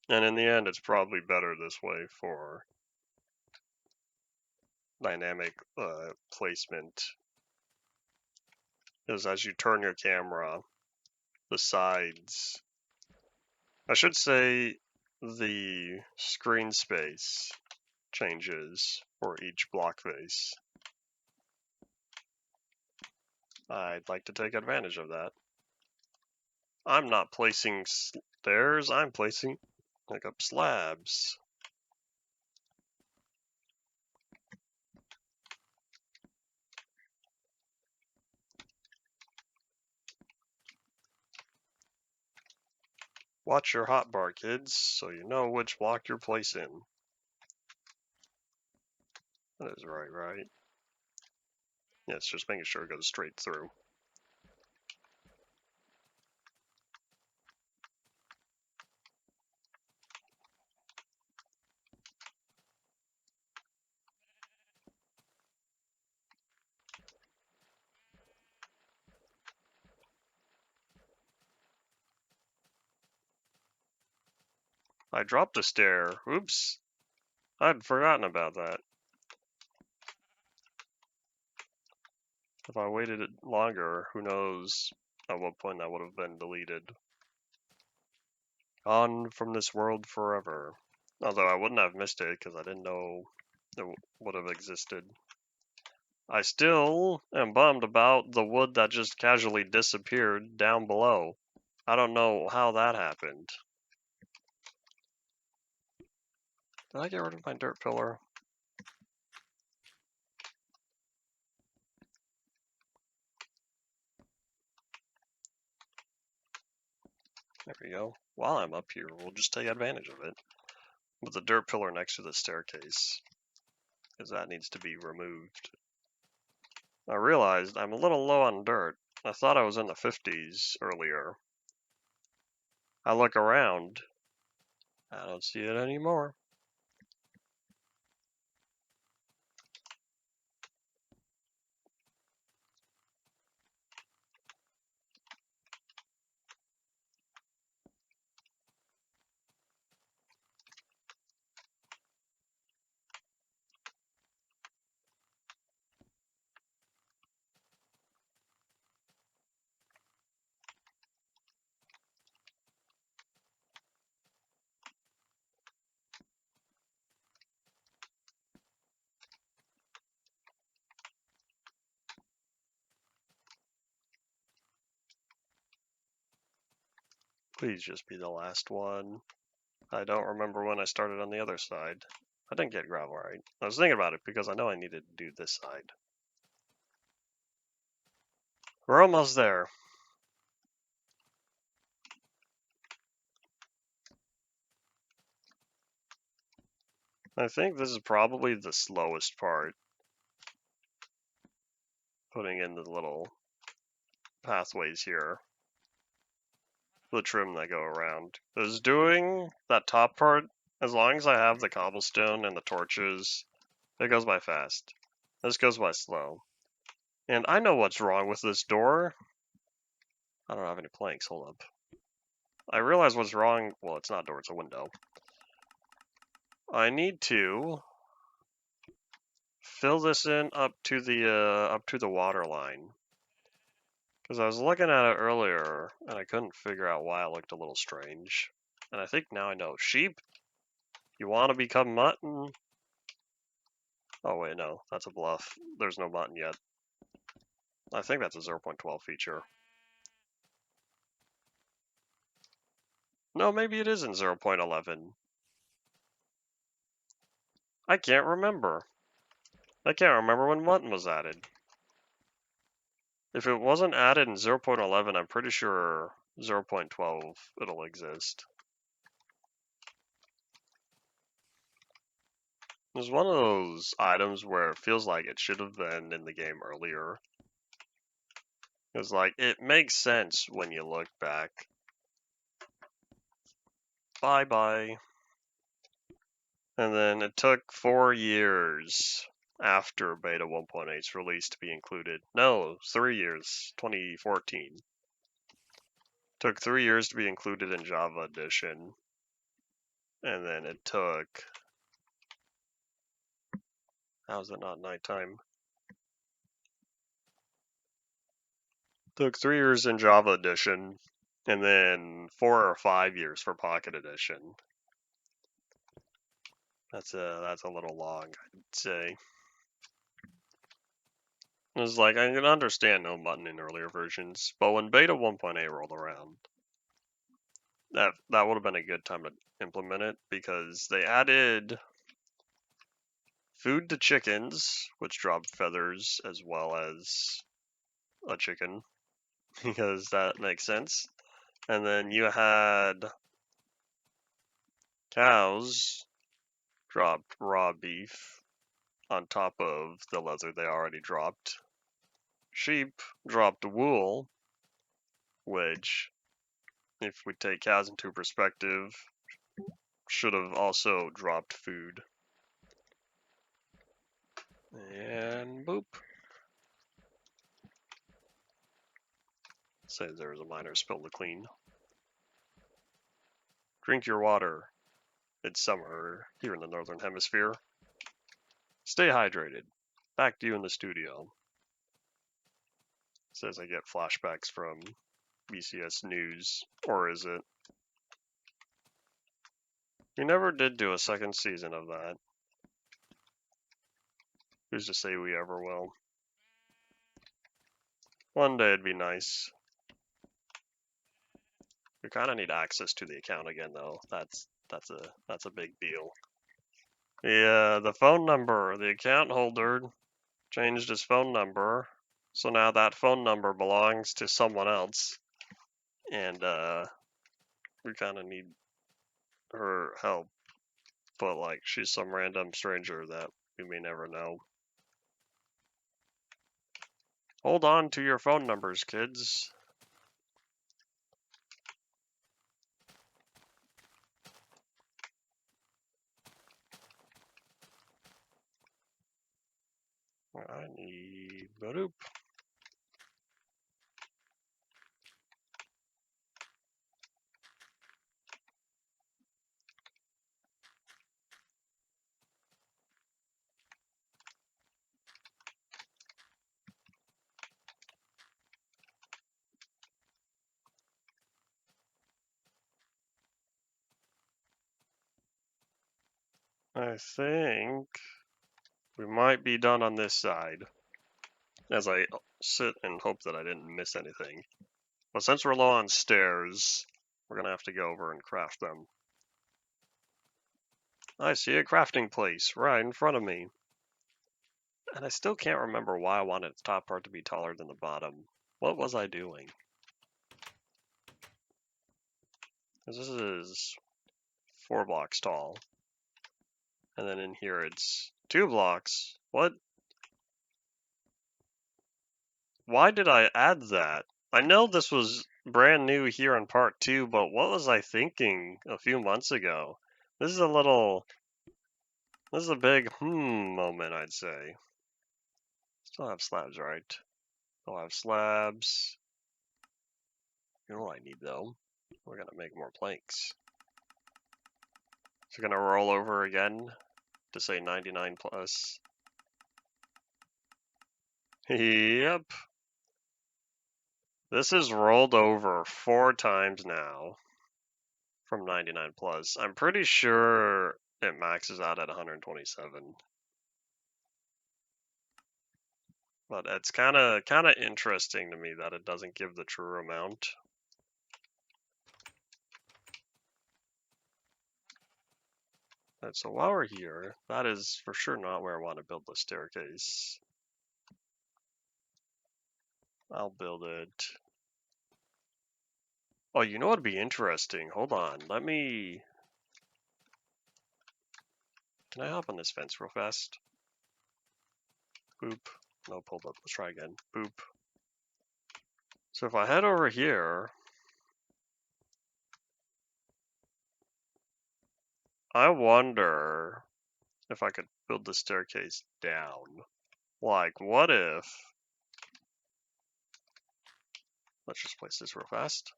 And in the end, it's probably better this way for dynamic placement, because as you turn your camera, the sides, I should say the screen space changes for each block face. I'd like to take advantage of that. I'm not placing stairs, I'm placing up slabs. Watch your hotbar, kids, so you know which block you're placing. That is right. Yes, just making sure it goes straight through. I dropped a stair. Oops. I'd forgotten about that. If I waited longer, who knows at what point that would have been deleted. Gone from this world forever. Although I wouldn't have missed it because I didn't know it would have existed. I still am bummed about the wood that just casually disappeared down below. I don't know how that happened. Did I get rid of my dirt pillar? There we go. While I'm up here, we'll just take advantage of it. With the dirt pillar next to the staircase, because that needs to be removed. I realized I'm a little low on dirt. I thought I was in the 50s earlier. I look around. I don't see it anymore. Please just be the last one. I don't remember when I started on the other side. I didn't get gravel right. I was thinking about it because I know I needed to do this side. We're almost there. I think this is probably the slowest part. Putting in the little pathways here. The trim that go around. Because doing that top part, as long as I have the cobblestone and the torches, it goes by fast. This goes by slow. And I know what's wrong with this door. I don't have any planks, hold up. I realize what's wrong. Well, it's not a door, it's a window. I need to fill this in up to the water line. Because I was looking at it earlier, and I couldn't figure out why it looked a little strange. And I think now I know. Sheep, you want to become mutton? Oh wait, no, that's a bluff. There's no mutton yet. I think that's a 0.12 feature. No, maybe it is in 0.11. I can't remember. I can't remember when mutton was added. If it wasn't added in 0.11, I'm pretty sure 0.12 it'll exist. It's one of those items where it feels like it should have been in the game earlier. It's like, it makes sense when you look back. Bye-bye. And then it took 4 years after Beta 1.8's release to be included. No, 3 years, 2014. Took 3 years to be included in Java Edition. And then it took... How is it not nighttime? Took 3 years in Java Edition, and then 4 or 5 years for Pocket Edition. That's a little long, I'd say. It's like, I can understand no mutton in earlier versions, but when Beta 1.8 rolled around, that would have been a good time to implement it, because they added food to chickens, which dropped feathers as well as a chicken, because that makes sense. And then you had cows drop raw beef on top of the leather they already dropped. Sheep dropped wool, which, if we take cows into perspective, should have also dropped food. And boop. Say there was a minor spill to clean. Drink your water. It's summer here in the Northern Hemisphere. Stay hydrated. Back to you in the studio. Says I get flashbacks from BCS News. Or is it? We never did do a second season of that. Who's to say we ever will? One day it'd be nice. We kind of need access to the account again, though. That's a big deal. Yeah, the phone number. The account holder changed his phone number, so now that phone number belongs to someone else, and we kind of need her help. But like, she's some random stranger that we may never know. Hold on to your phone numbers, kids. I need boop. I think we might be done on this side, as I sit and hope that I didn't miss anything. But since we're low on stairs, We're gonna have to go over and craft them. I see a crafting place right in front of me. And I still can't remember why I wanted the top part to be taller than the bottom. What was I doing? Because this is 4 blocks tall. And then in here it's 2 blocks. What? Why did I add that? I know this was brand new here in part 2, but what was I thinking a few months ago? This is a big moment, I'd say. Still have slabs, right? Still have slabs. You know what I need though? We're gonna make more planks. So gonna roll over again to say 99 plus. Yep. This is rolled over 4 times now from 99 plus. I'm pretty sure it maxes out at 127. But it's kind of interesting to me that it doesn't give the true amount. Right, so while we're here, that is for sure not where I want to build the staircase. I'll build it. Oh, you know what'd be interesting? Hold on, let me... Can I hop on this fence real fast? Boop. No, hold up. Let's try again. Boop. So if I head over here, I wonder if I could build the staircase down. Like, what if... Let's just place this real fast.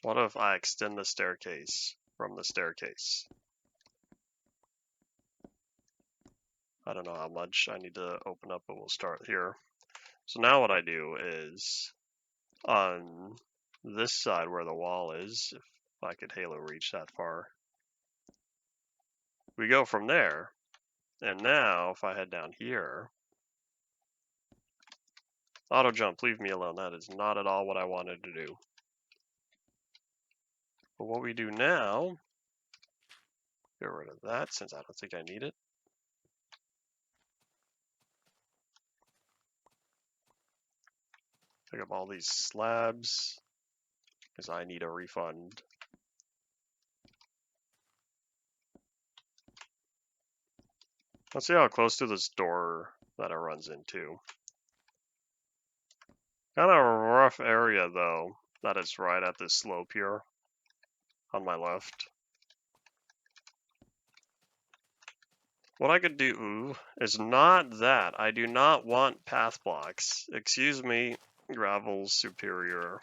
What if I extend the staircase from the staircase? I don't know how much I need to open up, but we'll start here. So now what I do is, on this side where the wall is, if I could halo reach that far, we go from there. And now, if I head down here, auto jump, leave me alone. That is not at all what I wanted to do. But what we do now, get rid of that since I don't think I need it. Pick up all these slabs because I need a refund. Let's see how close to this door that it runs into. Kind of a rough area though, that it's right at this slope here on my left. What I could do is not that. I do not want path blocks. Excuse me, gravel's superior.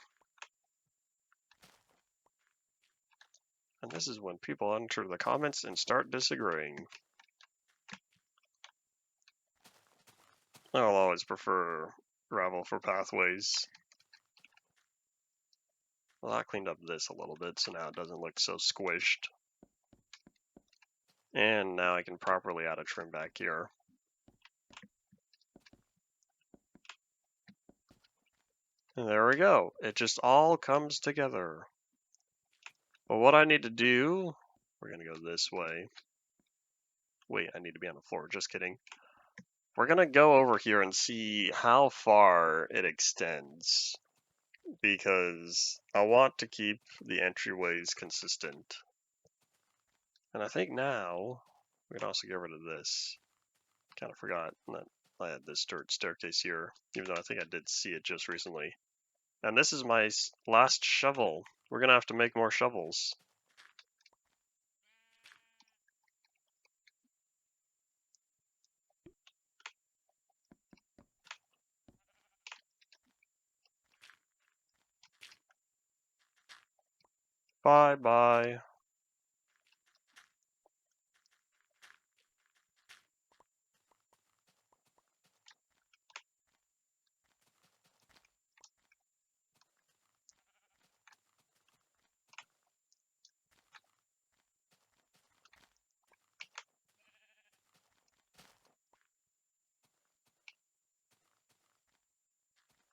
And this is when people enter the comments and start disagreeing. I'll always prefer gravel for pathways. Well, I cleaned up this a little bit, so now it doesn't look so squished. And now I can properly add a trim back here. And there we go. It just all comes together. But what I need to do, we're gonna go this way. Wait, I need to be on the floor, just kidding. We're gonna go over here and see how far it extends, because I want to keep the entryways consistent. And I think now, we can also get rid of this. Kind of forgot that I had this dirt staircase here, even though I think I did see it just recently. And this is my last shovel. We're gonna have to make more shovels. Bye bye.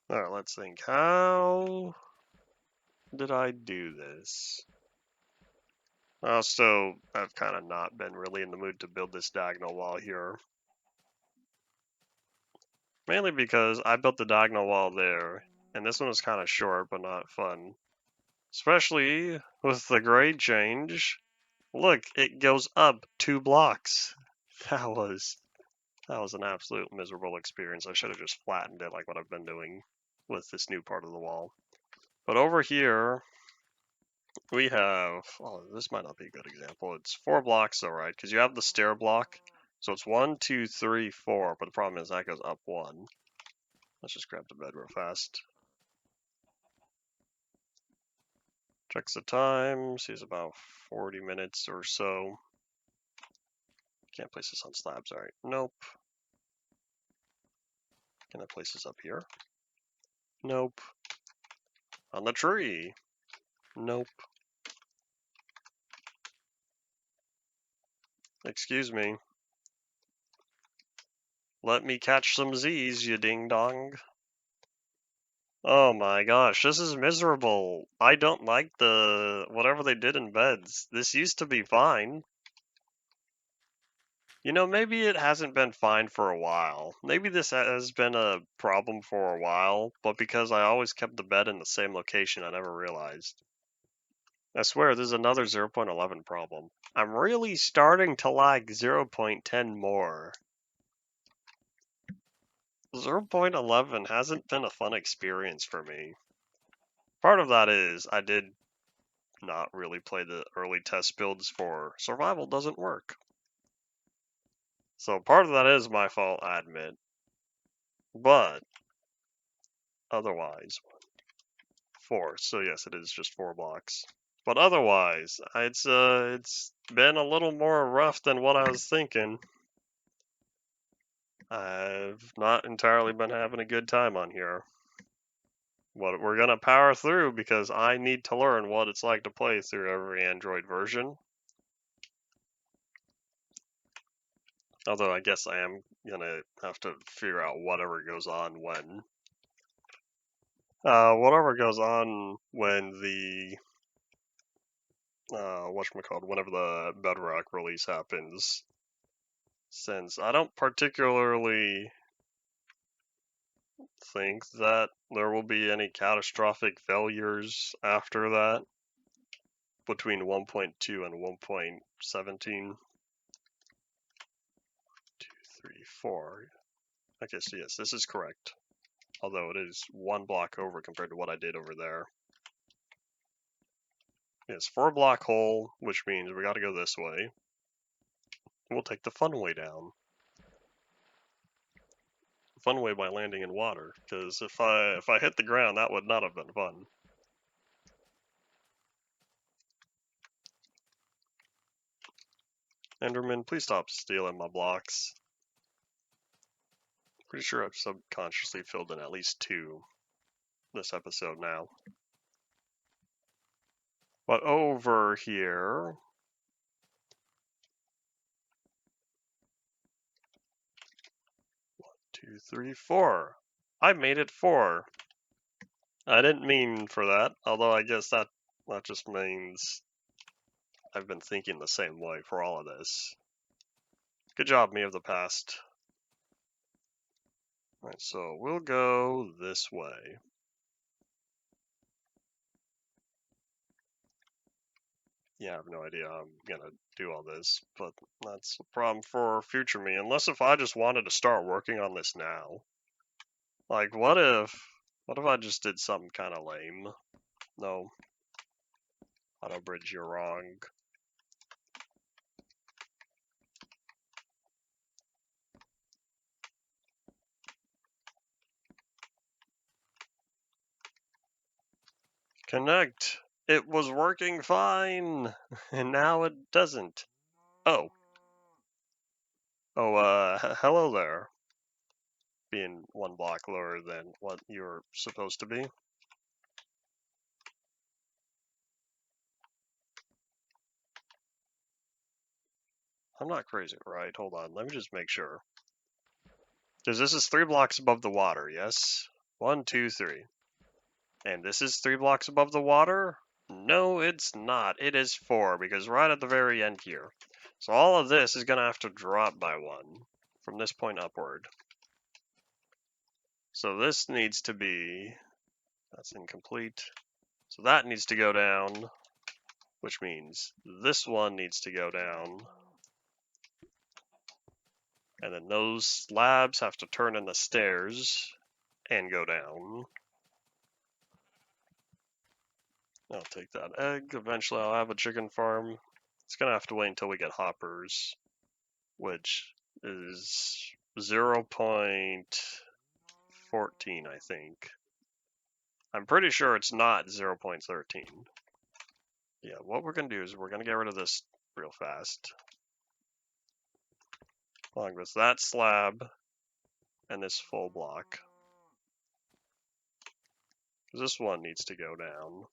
Alright, let's think. How did I do this? Also, I've kind of not been really in the mood to build this diagonal wall here. Mainly because I built the diagonal wall there, and this one was kind of short but not fun. Especially with the grade change. Look, it goes up 2 blocks. That was an absolute miserable experience. I should have just flattened it like what I've been doing with this new part of the wall. But over here, we have, oh, this might not be a good example. It's 4 blocks though, right? Because you have the stair block. So it's 1, 2, 3, 4. But the problem is that goes up 1. Let's just grab the bed real fast. Checks the time. Sees about 40 minutes or so. Can't place this on slabs. All right. Nope. Can I place this up here? Nope. On the tree? Nope. Excuse me. Let me catch some Z's, you ding dong. Oh my gosh, this is miserable. I don't like the whatever they did in beds. This used to be fine. You know, maybe it hasn't been fine for a while. Maybe this has been a problem for a while, but because I always kept the bed in the same location, I never realized. I swear, there's another 0.11 problem. I'm really starting to like 0.10 more. 0.11 hasn't been a fun experience for me. Part of that is I did not really play the early test builds for survival doesn't work. So part of that is my fault, I admit. But otherwise, 4. So yes, it is just 4 blocks. But otherwise, it's been a little more rough than what I was thinking. I've not entirely been having a good time on here. But we're gonna power through because I need to learn what it's like to play through every Android version. Although I guess I am gonna have to figure out whatever goes on when. Whatever goes on when the whatchamacallit, whenever the Bedrock release happens. Since I don't particularly think that there will be any catastrophic failures after that between 1.2 and 1.17. 2, 3, 4. Okay, so yes, this is correct. Although it is 1 block over compared to what I did over there. Yes, 4 block hole, which means we gotta go this way. We'll take the fun way down. Fun way by landing in water, because if I hit the ground, that would not have been fun. Enderman, please stop stealing my blocks. Pretty sure I've subconsciously filled in at least 2 this episode now. But over here, 1, 2, 3, 4. I made it 4. I didn't mean for that, although I guess that just means I've been thinking the same way for all of this. Good job, me of the past. Alright, so we'll go this way. Yeah, I have no idea how I'm gonna do all this, but that's a problem for future me. Unless if I just wanted to start working on this now. Like, what if I just did something kind of lame? No. Auto bridge, you're wrong. Connect. It was working fine, and now it doesn't. Oh. Oh, hello there. Being 1 block lower than what you're supposed to be. I'm not crazy, right? Hold on, let me just make sure. Because this is 3 blocks above the water, yes? 1, 2, 3. And this is 3 blocks above the water? No, it's not. It is 4, because right at the very end here. So all of this is going to have to drop by 1 from this point upward. So this needs to be, that's incomplete. So that needs to go down, which means this one needs to go down. And then those slabs have to turn in the stairs and go down. I'll take that egg. Eventually I'll have a chicken farm. It's going to have to wait until we get hoppers, which is 0.14, I think. I'm pretty sure it's not 0.13. Yeah, what we're going to do is we're going to get rid of this real fast. Along with that slab and this full block. Because this one needs to go down,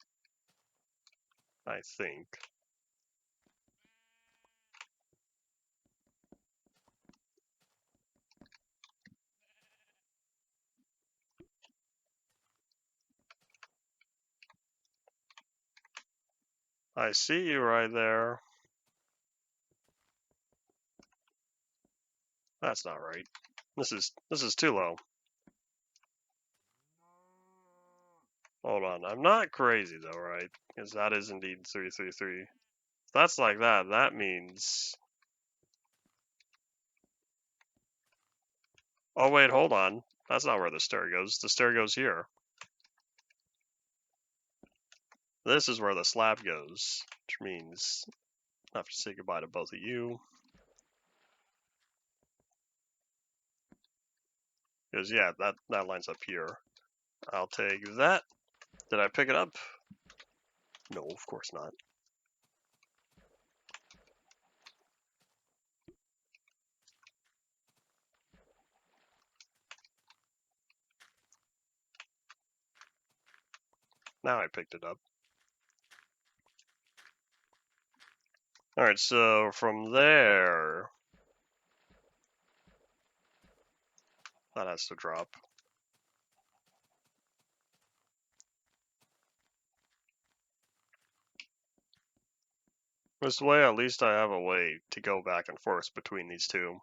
I think. I see you right there. That's not right. This is too low. Hold on, I'm not crazy though, right? Because that is indeed 333. If that's like that, that means... Oh wait, hold on. That's not where the stair goes. The stair goes here. This is where the slab goes, which means I have to say goodbye to both of you. Because yeah, that lines up here. I'll take that. Did I pick it up? No, of course not. Now I picked it up. Alright, so from there, that has to drop. This way, at least I have a way to go back and forth between these two.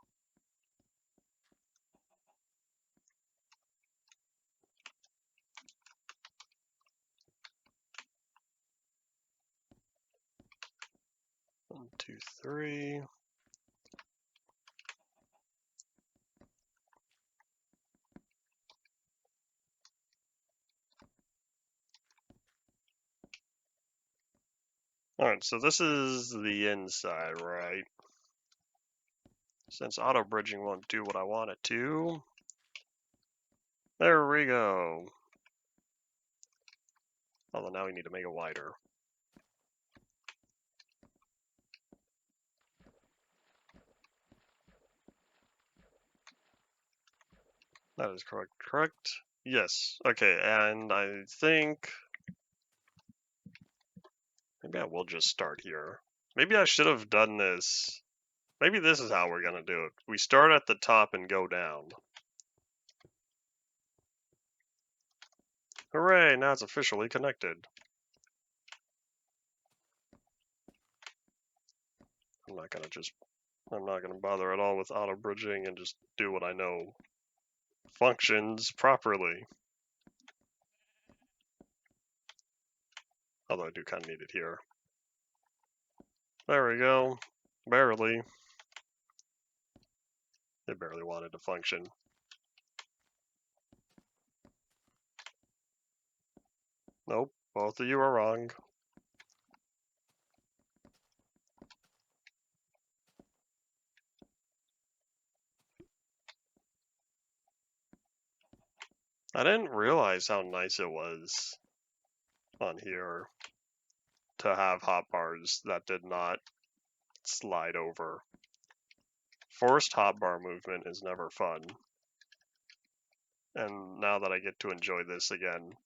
One, two, three. Alright, so this is the inside, right? Since auto bridging won't do what I want it to. There we go. Although now we need to make it wider. That is correct? Yes. Okay, and I think maybe I will just start here. Maybe I should have done this. Maybe this is how we're gonna do it. We start at the top and go down. Hooray, now it's officially connected. I'm not gonna bother at all with auto bridging and just do what I know functions properly. Although I do kind of need it here. There we go. Barely. It barely wanted to function. Nope, both of you are wrong. I didn't realize how nice it was on here to have hotbars that did not slide over. Forced hotbar movement is never fun. And now that I get to enjoy this again,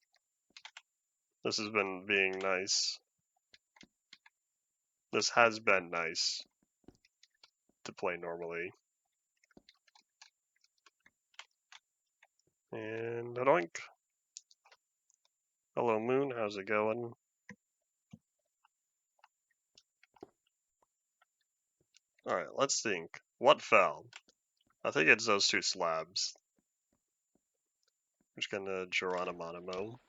this has been being nice. This has been nice to play normally. And a doink. Hello, Moon. How's it going? Alright, let's think. What fell? I think it's those two slabs. I'm just gonna Geronimo.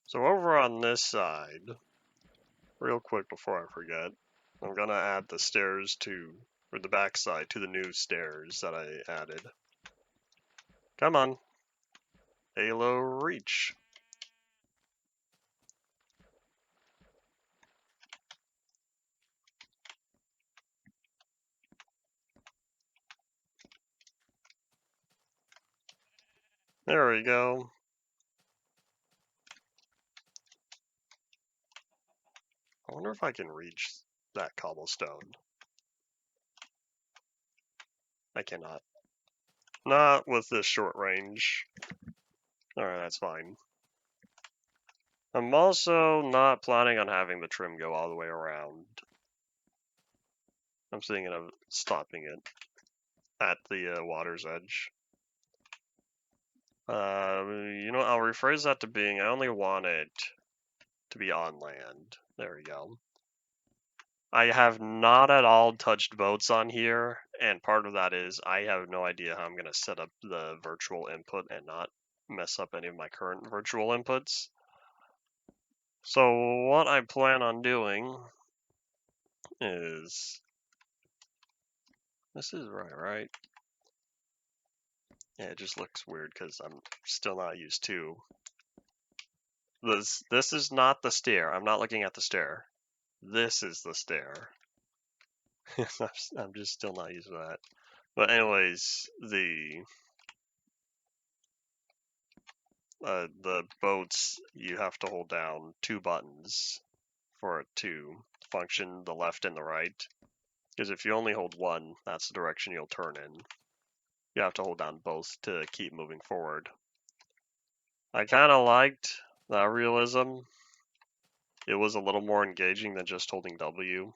So over on this side, real quick before I forget, I'm gonna add the stairs to, or the back side to the new stairs that I added. Come on. Halo reach. There we go. I wonder if I can reach that cobblestone. I cannot. Not with this short range. Alright, that's fine. I'm also not planning on having the trim go all the way around. I'm thinking of stopping it at the water's edge. I'll rephrase that to being, I only want it to be on land. There we go. I have not at all touched boats on here, and part of that is I have no idea how I'm going to set up the virtual input and not mess up any of my current virtual inputs. So what I plan on doing is, this is right? Yeah, it just looks weird because I'm still not used to this. This is not the stair. I'm not looking at the stair. This is the stair. I'm just still not used to that. But anyways, the boats, you have to hold down two buttons for it to function, the left and the right. Because if you only hold one, that's the direction you'll turn in. You have to hold down both to keep moving forward. I kind of liked that realism. It was a little more engaging than just holding W.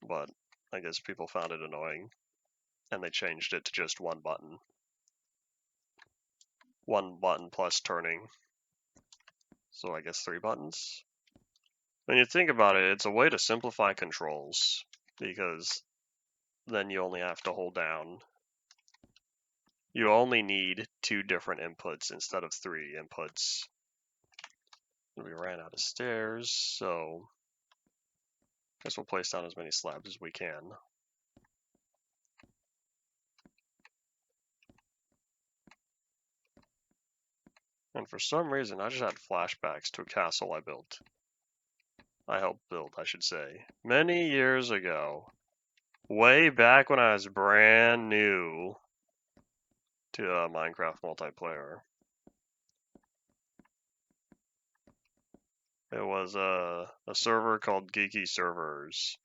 But I guess people found it annoying. And they changed it to just one button. One button plus turning. So I guess 3 buttons. When you think about it, it's a way to simplify controls, because then you only have to hold down. You only need 2 different inputs instead of 3 inputs. We ran out of stairs, so I guess we'll place down as many slabs as we can. And for some reason, I just had flashbacks to a castle I built. I helped build, I should say, many years ago. Way back when I was brand new to Minecraft multiplayer. It was a server called Geeky Servers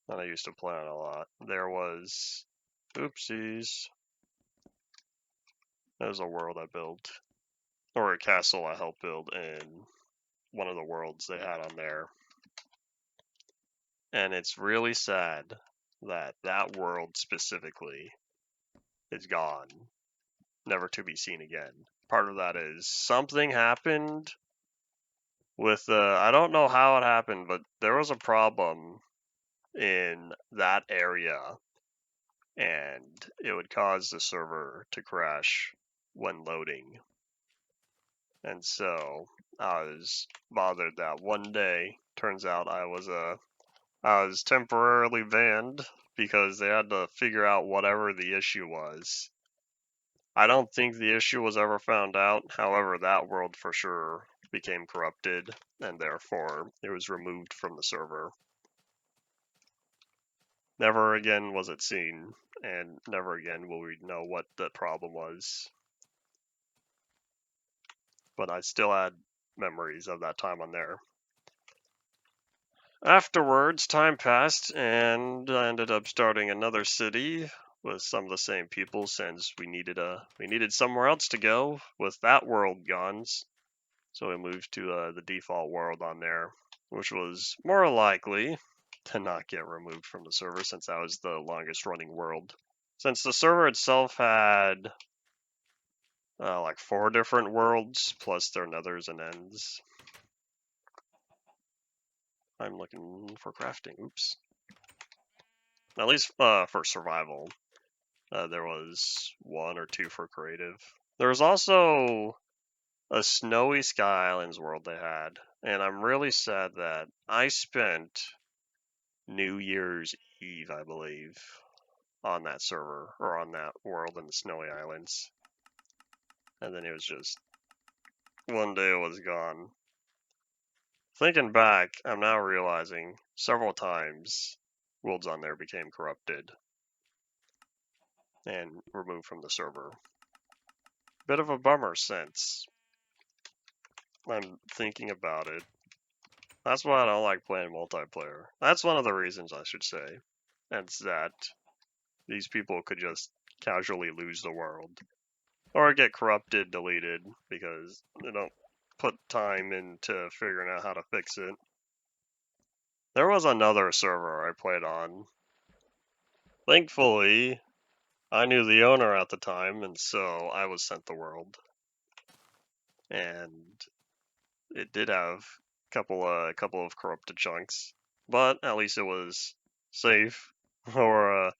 that I used to play on a lot. There was, oopsies, there's a world I built, or a castle I helped build in one of the worlds they had on there. And it's really sad that that world specifically is gone, never to be seen again. Part of that is something happened with I don't know how it happened, but there was a problem in that area, and it would cause the server to crash when loading. And so I was bothered that one day, turns out I was temporarily banned because they had to figure out whatever the issue was. I don't think the issue was ever found out. However, that world for sure became corrupted, and therefore it was removed from the server. Never again was it seen, and never again will we know what the problem was. But I still had memories of that time on there. Afterwards, time passed, and I ended up starting another city with some of the same people, since we needed somewhere else to go with that world gone. So we moved to the default world on there, which was more likely to not get removed from the server, since that was the longest running world. Since the server itself had like 4 different worlds plus their nethers and ends. I'm looking for crafting. Oops. At least for survival. There was 1 or 2 for creative. There was also a Snowy Sky Islands world they had, and I'm really sad that I spent New Year's Eve, I believe, on that server, or on that world in the Snowy Islands. And then it was just, one day it was gone. Thinking back, I'm now realizing several times worlds on there became corrupted and removed from the server. Bit of a bummer since I'm thinking about it. That's why I don't like playing multiplayer. That's one of the reasons, I should say. It's that these people could just casually lose the world. Or get corrupted, deleted, because they don't put time into figuring out how to fix it. There was another server I played on. Thankfully, I knew the owner at the time, and so I was sent the world. And it did have a couple of corrupted chunks, but at least it was safe for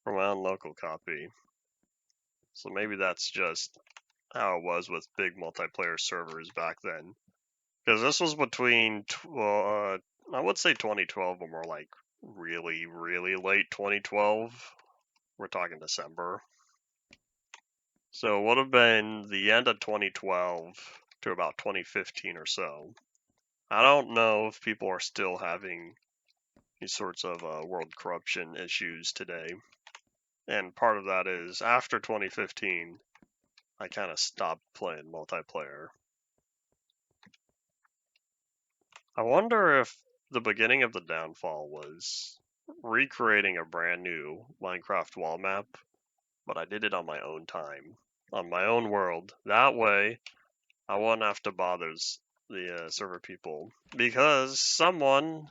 my own local copy. So maybe that's just how it was with big multiplayer servers back then. Because this was between, I would say 2012, but more like really, really late 2012. We're talking December. So it would have been the end of 2012 to about 2015 or so. I don't know if people are still having these sorts of world corruption issues today. And part of that is after 2015, I kind of stopped playing multiplayer. I wonder if the beginning of the downfall was recreating a brand new Minecraft wall map, but I did it on my own time, on my own world. That way, I wouldn't have to bother the server people, because someone,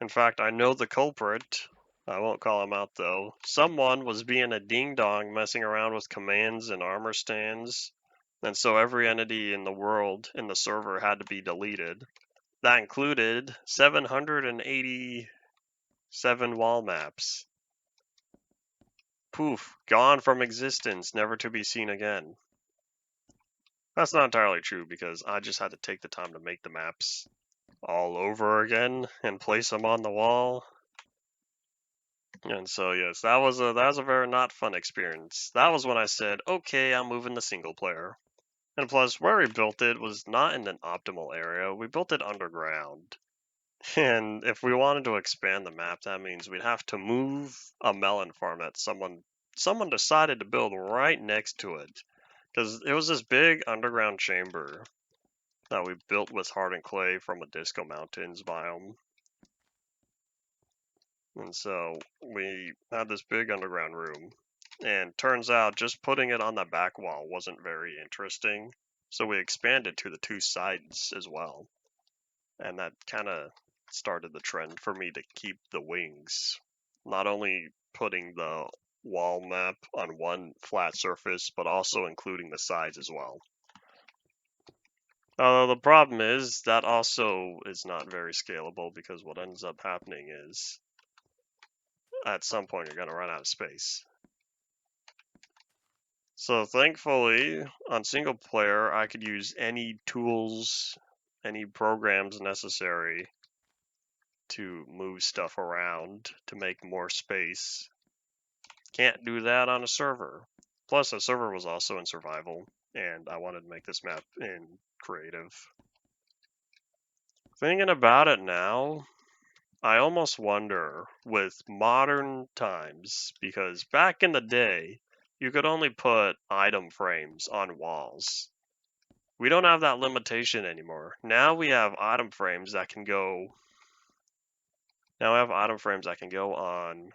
in fact, I know the culprit, I won't call him out though, someone was being a ding-dong messing around with commands and armor stands, and so every entity in the world in the server had to be deleted. That included 787 wall maps. Poof, gone from existence, never to be seen again. That's not entirely true, because I just had to take the time to make the maps all over again and place them on the wall. And so yes, that was a very not fun experience. That was when I said, okay, I'm moving to single player. And plus, where we built it was not in an optimal area. We built it underground. And if we wanted to expand the map, that means we'd have to move a melon farm that someone decided to build right next to it. Because it was this big underground chamber that we built with hardened clay from a Disco Mountains biome. And so we had this big underground room. And turns out just putting it on the back wall wasn't very interesting. So we expanded to the 2 sides as well. And that kind of started the trend for me to keep the wings. Not only putting the wall map on one flat surface, but also including the sides as well. The problem is that also is not very scalable, because what ends up happening is at some point you're going to run out of space. So thankfully, on single player, I could use any tools, any programs necessary to move stuff around to make more space. Can't do that on a server. Plus, a server was also in survival, and I wanted to make this map in creative. Thinking about it now, I almost wonder with modern times, because back in the day, you could only put item frames on walls. We don't have that limitation anymore. Now we have item frames that can go. Now I have item frames that can go on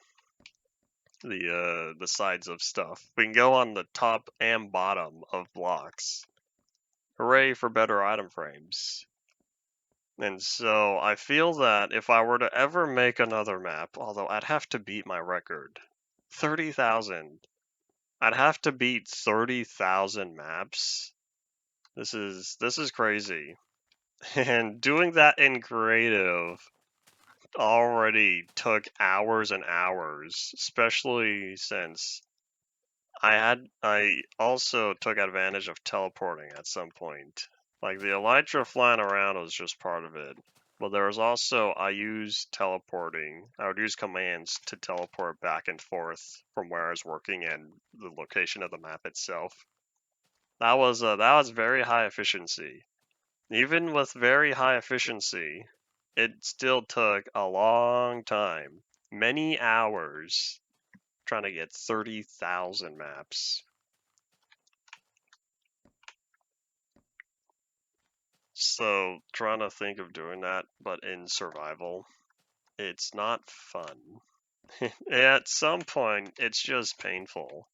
the sides of stuff. We can go on the top and bottom of blocks. Hooray for better item frames. And so I feel that if I were to ever make another map, although I'd have to beat my record 30,000. I'd have to beat 30,000 maps. This is crazy. And doing that in creative already took hours and hours, especially since I also took advantage of teleporting at some point. Like the elytra flying around was just part of it. But there was also, I used teleporting. I would use commands to teleport back and forth from where I was working and the location of the map itself. That was very high efficiency. Even with very high efficiency, it still took a long time, many hours, trying to get 30,000 maps. So, trying to think of doing that, but in survival, it's not fun. At some point, it's just painful.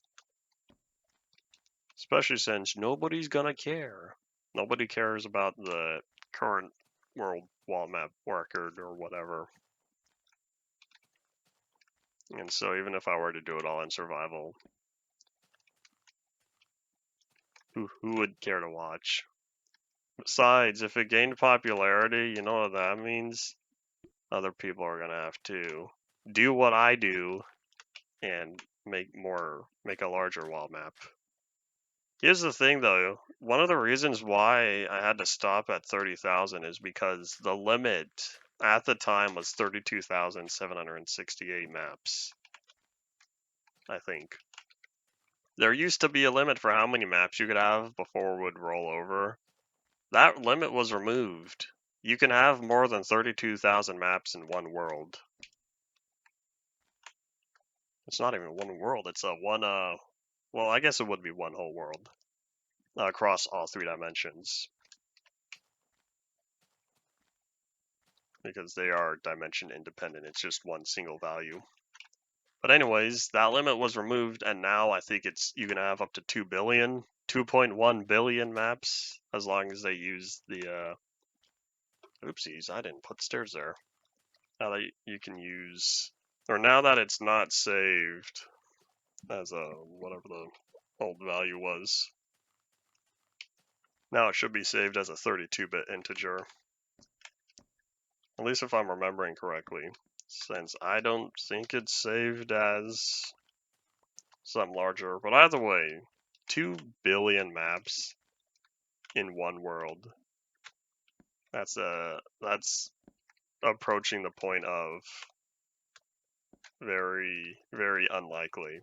Especially since nobody's gonna care. Nobody cares about the current world wall map record or whatever. And so even if I were to do it all in survival, who would care to watch? Besides, if it gained popularity, you know what that means? Other people are gonna have to do what I do and make a larger wall map. Here's the thing though, one of the reasons why I had to stop at 30,000 is because the limit at the time was 32,768 maps, I think. There used to be a limit for how many maps you could have before it would roll over. That limit was removed. You can have more than 32,000 maps in one world. It's not even one world, it's a one, well, I guess it would be one whole world across all 3 dimensions. Because they are dimension independent, it's just one single value. But anyways, that limit was removed, and now I think you can have up to 2 billion, 2.1 billion maps, as long as they use the, oopsies, I didn't put stairs there. Now that you can use, or now that it's not saved as a, whatever the old value was, now it should be saved as a 32-bit integer. At least if I'm remembering correctly, since I don't think it's saved as something larger. But either way, 2 billion maps in one world. That's approaching the point of very, very unlikely.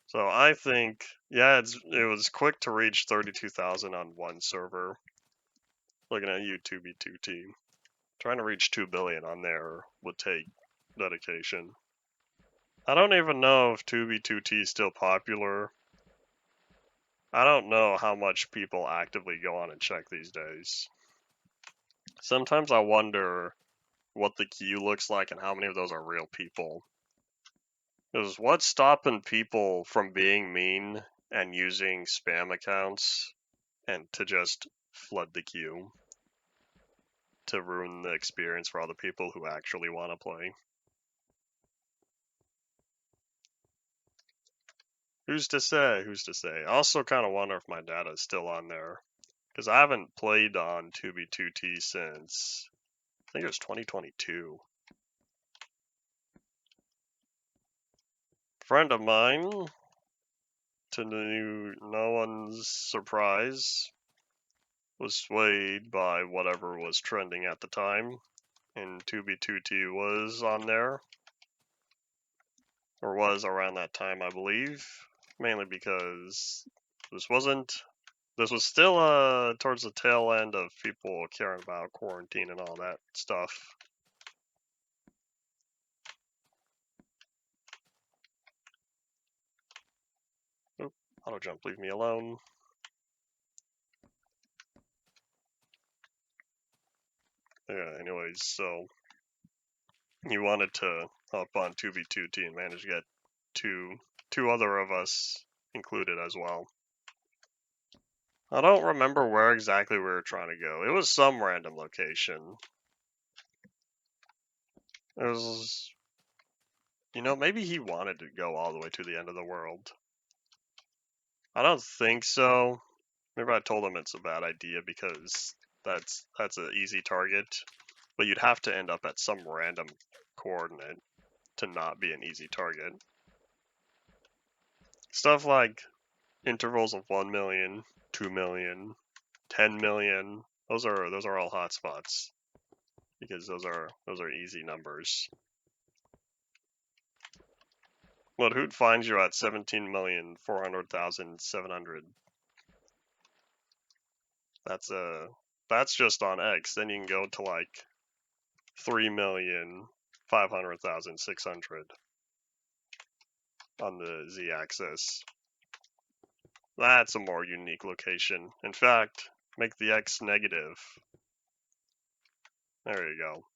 So I think, yeah, it was quick to reach 32,000 on one server. Looking at you, 2B2T. Trying to reach 2 billion on there would take dedication. I don't even know if 2B2T is still popular. I don't know how much people actively go on and check these days. Sometimes I wonder what the queue looks like and how many of those are real people. Because what's stopping people from being mean and using spam accounts and to just flood the queue to ruin the experience for all the people who actually want to play? Who's to say? Who's to say? I also kind of wonder if my data is still on there. Because I haven't played on 2B2T since, I think it was 2022. Friend of mine, to no one's surprise, was swayed by whatever was trending at the time, and 2B2T was on there, or was around that time, I believe, mainly because this was still towards the tail end of people caring about quarantine and all that stuff. Oop, auto jump, leave me alone. Yeah, anyways, so he wanted to hop on 2B2T and managed to get two other of us included as well. I don't remember where exactly we were trying to go. It was some random location. It You know, maybe he wanted to go all the way to the end of the world. I don't think so. Maybe I told him it's a bad idea because that's an easy target. But you'd have to end up at some random coordinate to not be an easy target. Stuff like intervals of 1 million, 2 million, 10 million, those are all hotspots because those are easy numbers. Well, who'd find you at 17,400,700? That's just on X. Then you can go to like 3,500,600 on the Z-axis. That's a more unique location. In fact, make the X negative. There you go.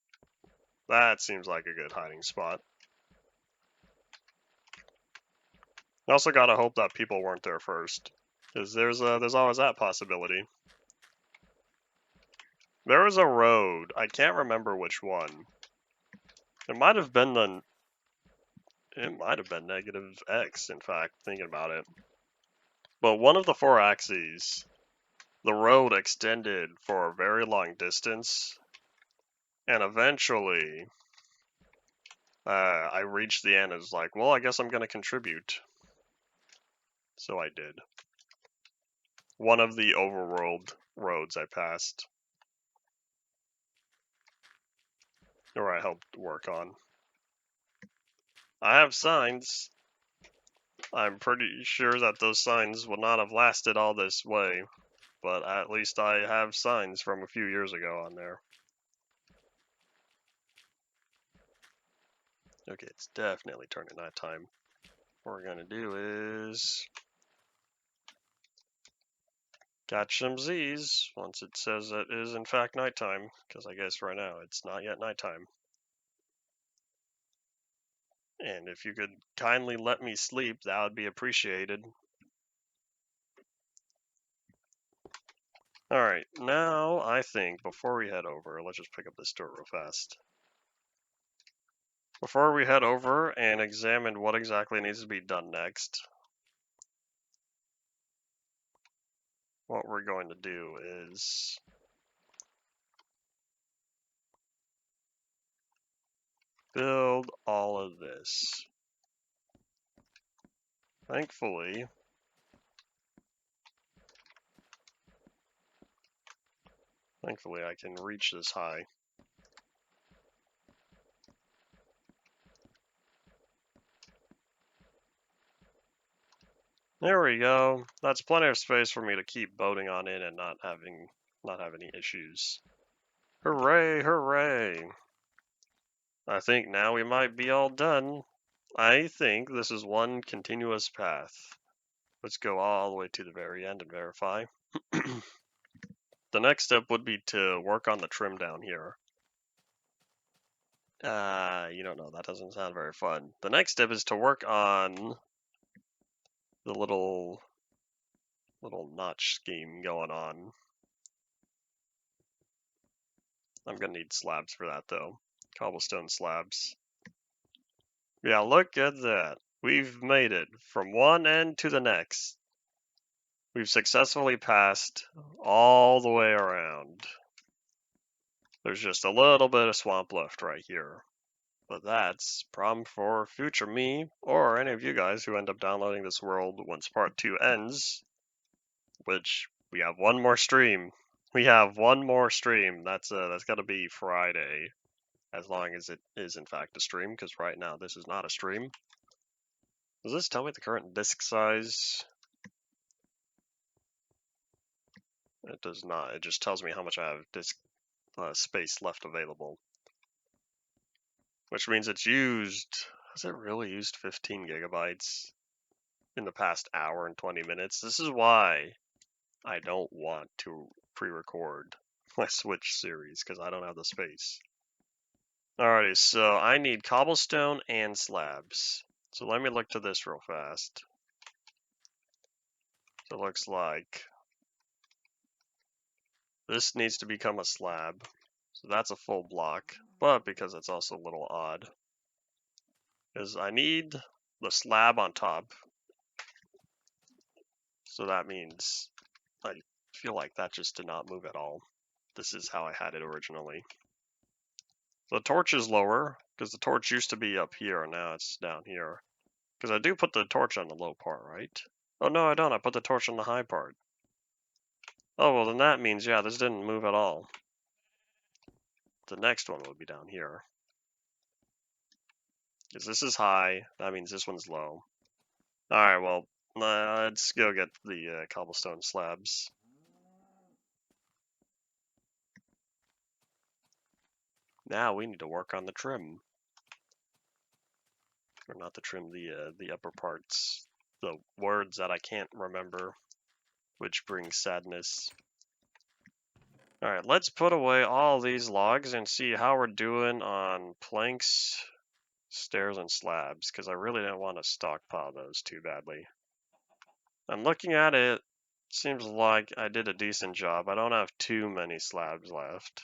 That seems like a good hiding spot. You also gotta hope that people weren't there first, because there's always that possibility. There was a road. I can't remember which one. It might have been negative X, in fact, thinking about it. But one of the 4 axes, the road extended for a very long distance, and eventually I reached the end and was like, well, I guess I'm going to contribute. So I did. One of the overworld roads I passed, or I helped work on. I have signs. I'm pretty sure that those signs would not have lasted all this way, but at least I have signs from a few years ago on there. Okay, it's definitely turning nighttime. What we're gonna do is catch some Z's once it says that it is in fact nighttime, because I guess right now it's not yet nighttime. And if you could kindly let me sleep, that would be appreciated. Alright, now I think before we head over, let's just pick up this door real fast. Before we head over and examine what exactly needs to be done next, what we're going to do is build all of this. Thankfully, I can reach this high. There we go. That's plenty of space for me to keep boating on in and not have any issues. Hooray, hooray. I think now we might be all done. I think this is one continuous path. Let's go all the way to the very end and verify. The next step would be to work on the trim down here. You don't know, that doesn't sound very fun. The next step is to work on the little notch scheme going on. I'm gonna need slabs for that though. Cobblestone slabs. Yeah, look at that. We've made it from one end to the next. We've successfully passed all the way around. There's just a little bit of swamp left right here. But that's a problem for future me, or any of you guys who end up downloading this world once part 2 ends, which we have one more stream. We have one more stream. That's gotta be Friday, as long as it is in fact a stream, because right now this is not a stream. Does this tell me the current disk size? It does not. It just tells me how much I have disk space left available. Which means it's used, has it really used 15 gigabytes in the past hour and 20 minutes? This is why I don't want to pre-record my Switch series, because I don't have the space. Alrighty, so I need cobblestone and slabs. So let me look to this real fast. So it looks like this needs to become a slab. So that's a full block, but because it's also a little odd, is I need the slab on top. So that means I feel like that just did not move at all. This is how I had it originally. The torch is lower because the torch used to be up here and now it's down here. Because I do put the torch on the low part, right? Oh no, I don't. I put the torch on the high part. Oh, well then that means, yeah, this didn't move at all. The next one would be down here. Because this is high, that means this one's low. Alright, well, let's go get the cobblestone slabs. Now we need to work on the trim. Or not the trim, the upper parts. The words that I can't remember, which brings sadness. Alright, let's put away all these logs and see how we're doing on planks, stairs, and slabs, because I really didn't want to stockpile those too badly. I'm looking at it, seems like I did a decent job. I don't have too many slabs left.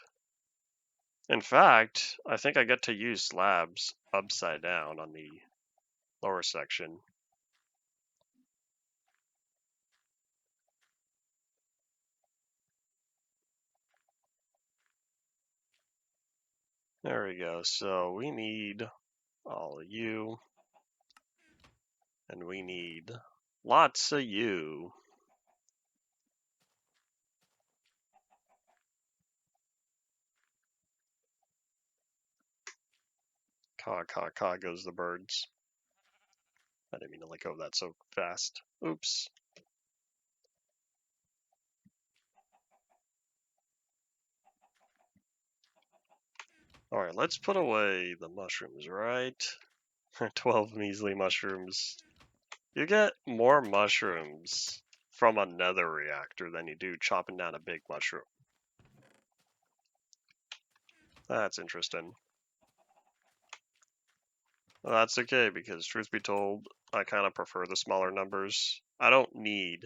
In fact, I think I get to use slabs upside down on the lower section. There we go. So we need all of you, and we need lots of you. Caw goes the birds. I didn't mean to let go of that so fast. Oops. Alright, let's put away the mushrooms, right? 12 measly mushrooms. You get more mushrooms from a nether reactor than you do chopping down a big mushroom. That's interesting. Well, that's okay, because truth be told, I kind of prefer the smaller numbers. I don't need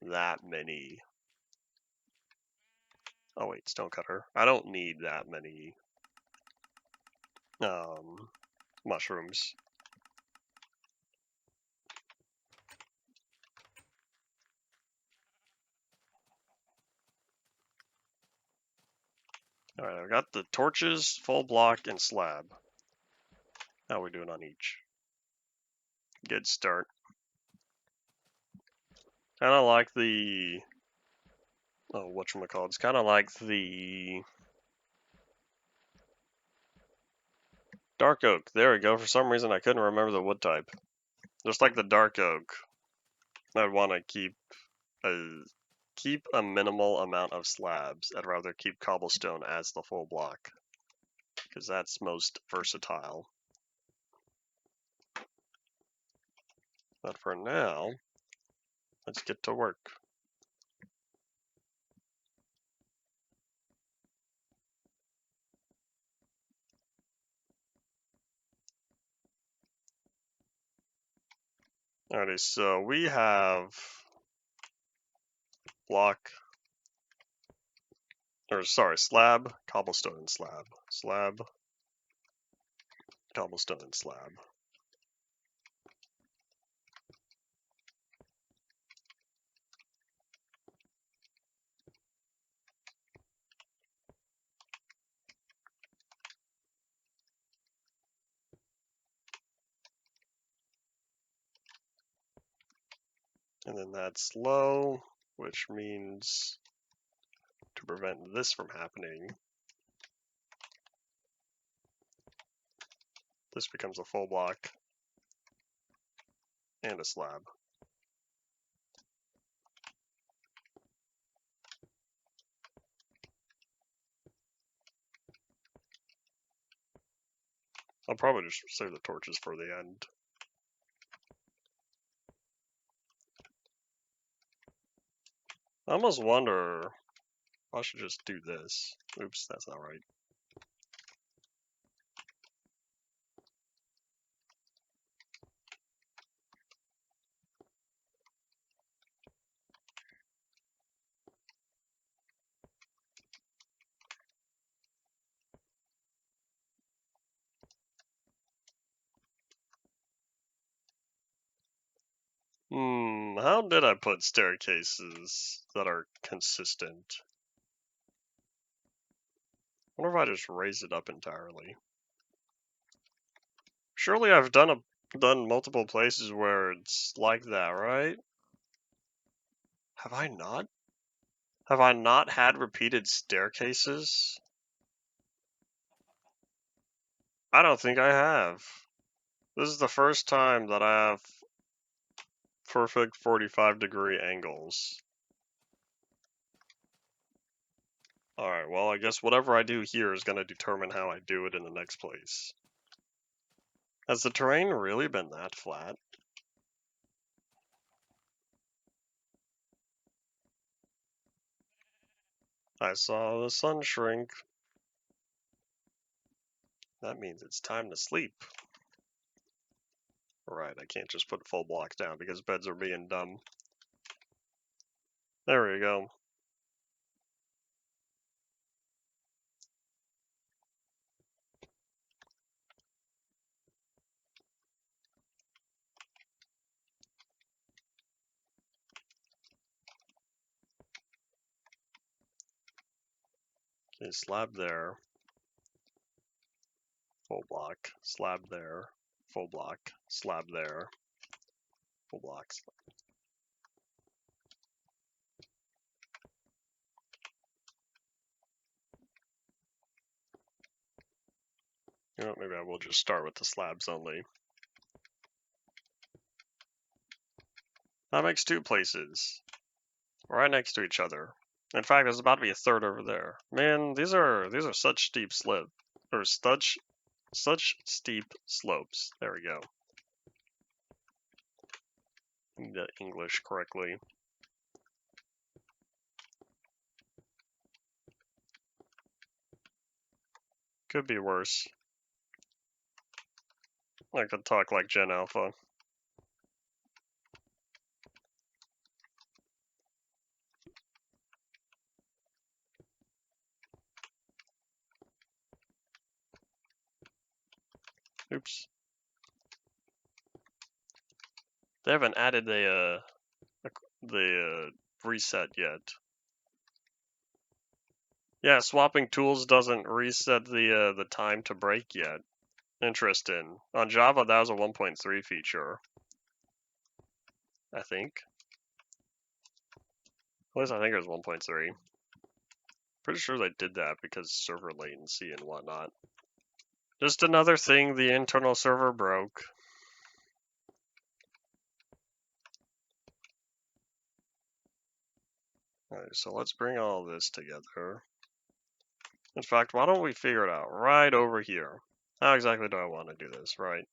that many. Oh wait, stonecutter. I don't need that many mushrooms. Alright, I've got the torches, full block, and slab. How are we doing on each? Good start. Kind of like the... Oh, whatchamacallit. It's kind of like the... Dark oak. There we go. For some reason, I couldn't remember the wood type. Just like the dark oak, I'd want to keep a minimal amount of slabs. I'd rather keep cobblestone as the full block, because that's most versatile. But for now, let's get to work. Alrighty, so we have block, or sorry, slab, cobblestone, and slab. Slab, cobblestone, and slab. And then that's low, which means to prevent this from happening, this becomes a full block and a slab. I'll probably just save the torches for the end. I almost wonder if I should just do this. Oops, that's not right. How did I put staircases that are consistent? I wonder if I just raise it up entirely. Surely I've done multiple places where it's like that, right? Have I not? Have I not had repeated staircases? I don't think I have. This is the first time that I have perfect 45-degree angles. Alright, well, I guess whatever I do here is going to determine how I do it in the next place. Has the terrain really been that flat? I saw the sun shrink. That means it's time to sleep. Right, I can't just put full blocks down because beds are being dumb. There we go. Okay, slab there. Full block. Slab there. Full block. Slab there. Full blocks. You know what, maybe I will just start with the slabs only. That makes 2 places. Right next to each other. In fact, there's about to be a third over there. Man, these are such steep such steep slopes. There we go. Need that English correctly. Could be worse. I could talk like Gen Alpha. Oops. They haven't added the reset yet. Yeah, swapping tools doesn't reset the time to break yet. Interesting. On Java, that was a 1.3 feature. I think. At least I think it was 1.3. Pretty sure they did that because server latency and whatnot. Just another thing the internal server broke. Alright, so let's bring all this together. In fact, why don't we figure it out right over here? How exactly do I want to do this, right?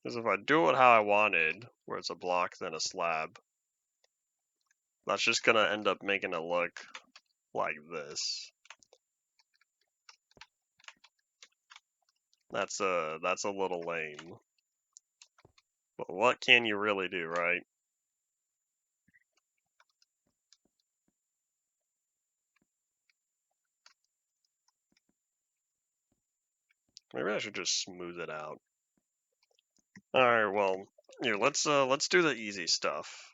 Because if I do it how I wanted, where it's a block then a slab, that's just going to end up making it look like this. That's a little lame. But what can you really do, right? Maybe I should just smooth it out. Alright, well, here, let's do the easy stuff.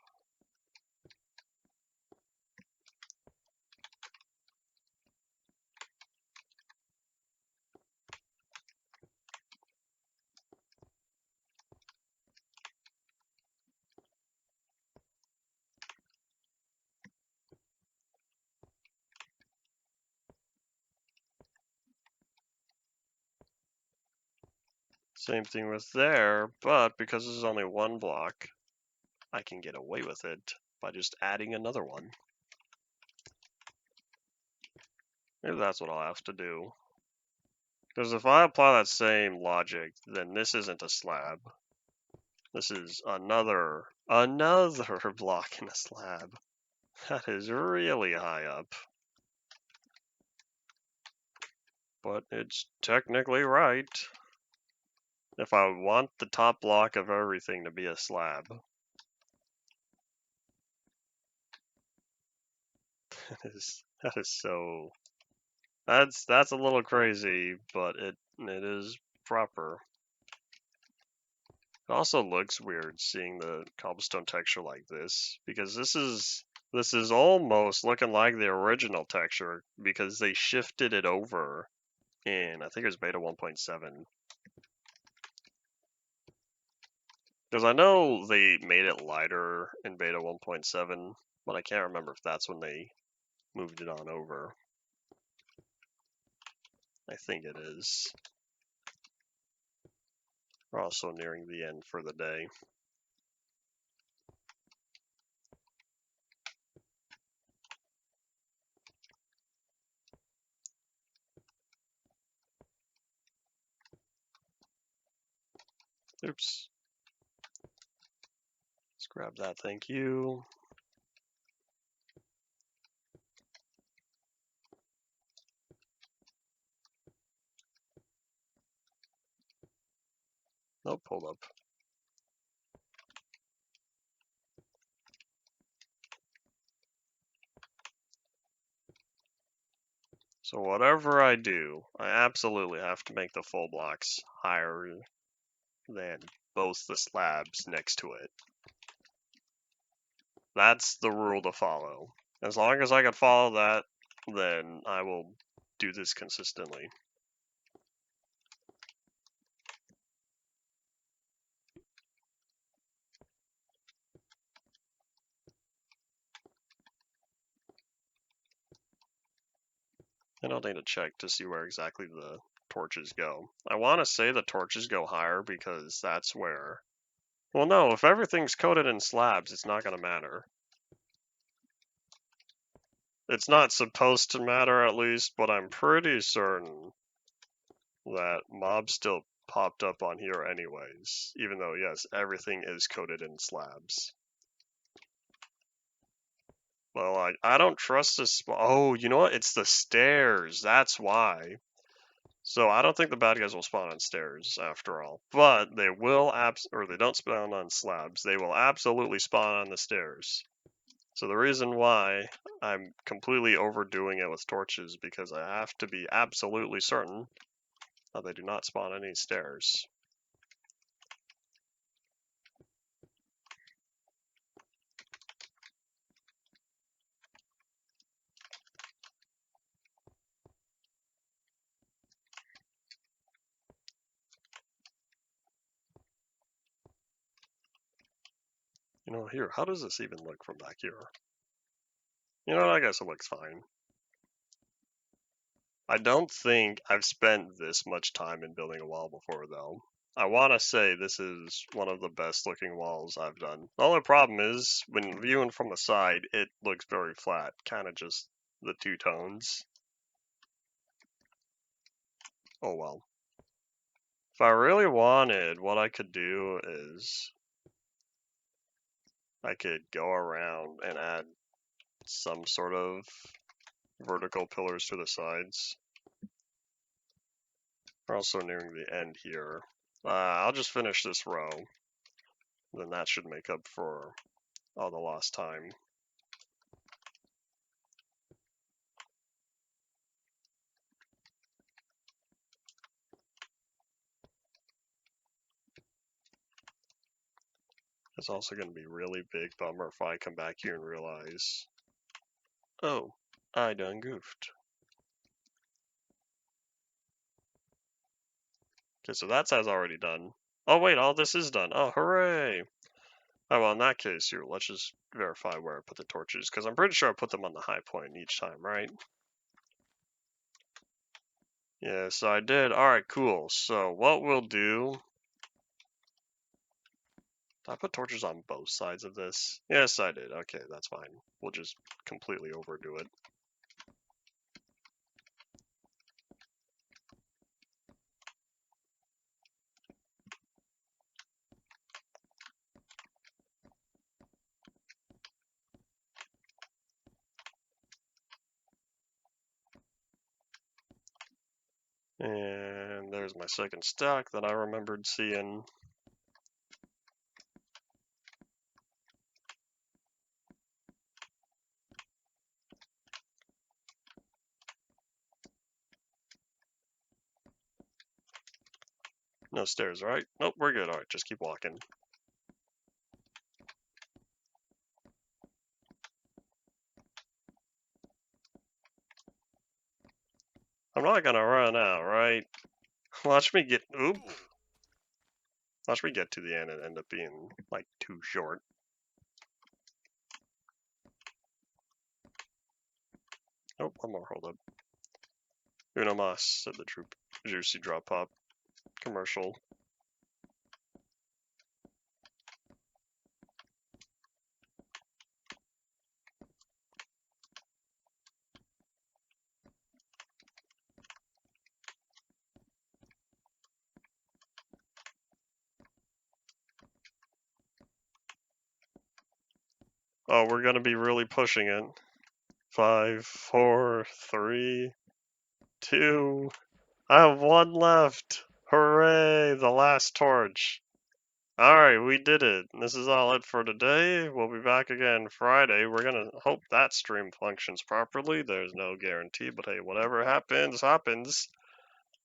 Same thing with there, but because this is only one block, I can get away with it by just adding another one. Maybe that's what I'll have to do. Because if I apply that same logic, then this isn't a slab. This is another block in a slab. That is really high up. But it's technically right. If I want the top block of everything to be a slab. That is so... That's a little crazy, but and it is proper. It also looks weird seeing the cobblestone texture like this, because this is almost looking like the original texture because they shifted it over in, I think it was beta 1.7. Because I know they made it lighter in beta 1.7, but I can't remember if that's when they moved it on over. I think it is. We're also nearing the end for the day. Oops. Let's grab that, thank you. Nope, hold up. So whatever I do, I absolutely have to make the full blocks higher than both the slabs next to it. That's the rule to follow. As long as I can follow that, then I will do this consistently. I don't need to check to see where exactly the torches go. I want to say the torches go higher because that's where... Well, no, if everything's coated in slabs, it's not going to matter. It's not supposed to matter, at least, but I'm pretty certain that mobs still popped up on here anyways, even though, yes, everything is coated in slabs. Well, I don't trust this. Oh, you know what? It's the stairs. That's why. So I don't think the bad guys will spawn on stairs after all, but they will or they don't spawn on slabs. They will absolutely spawn on the stairs. So the reason why I'm completely overdoing it with torches because I have to be absolutely certain that they do not spawn any stairs. You know, here, how does this even look from back here? You know, I guess it looks fine. I don't think I've spent this much time in building a wall before, though. I want to say this is one of the best looking walls I've done. The only problem is, when viewing from the side, it looks very flat, kind of just the two tones. Oh well. If I really wanted, what I could do is I could go around and add some sort of vertical pillars to the sides. We're also nearing the end here. I'll just finish this row. Then that should make up for all the lost time. It's also going to be really big bummer if I come back here and realize, oh, I done goofed. Okay, so that side's already done. Oh wait, all this is done. Oh, hooray! Oh, well, in that case, here, let's just verify where I put the torches, because I'm pretty sure I put them on the high point each time, right? Yeah, so I did. Alright, cool. So what we'll do... Did I put torches on both sides of this? Yes, I did. Okay, that's fine. We'll just completely overdo it. And there's my second stack that I remembered seeing. No stairs, right? Nope, we're good. Alright, just keep walking. I'm not gonna run out, right? Watch me get... Oop. Watch me get to the end and end up being, like, too short. Oh, one more, hold up. Uno mas, said the troop. Juicy drop pop. Commercial. Oh, we're gonna be really pushing it. 5, 4, 3, 2. I have one left. Hooray! The last torch. Alright, we did it. This is all it for today. We'll be back again Friday. We're gonna hope that stream functions properly. There's no guarantee, but hey, whatever happens, happens.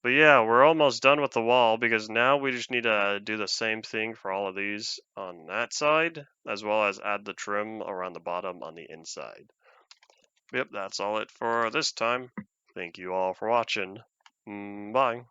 But yeah, we're almost done with the wall because now we just need to do the same thing for all of these on that side, as well as add the trim around the bottom on the inside. Yep, that's all it for this time. Thank you all for watching. Bye.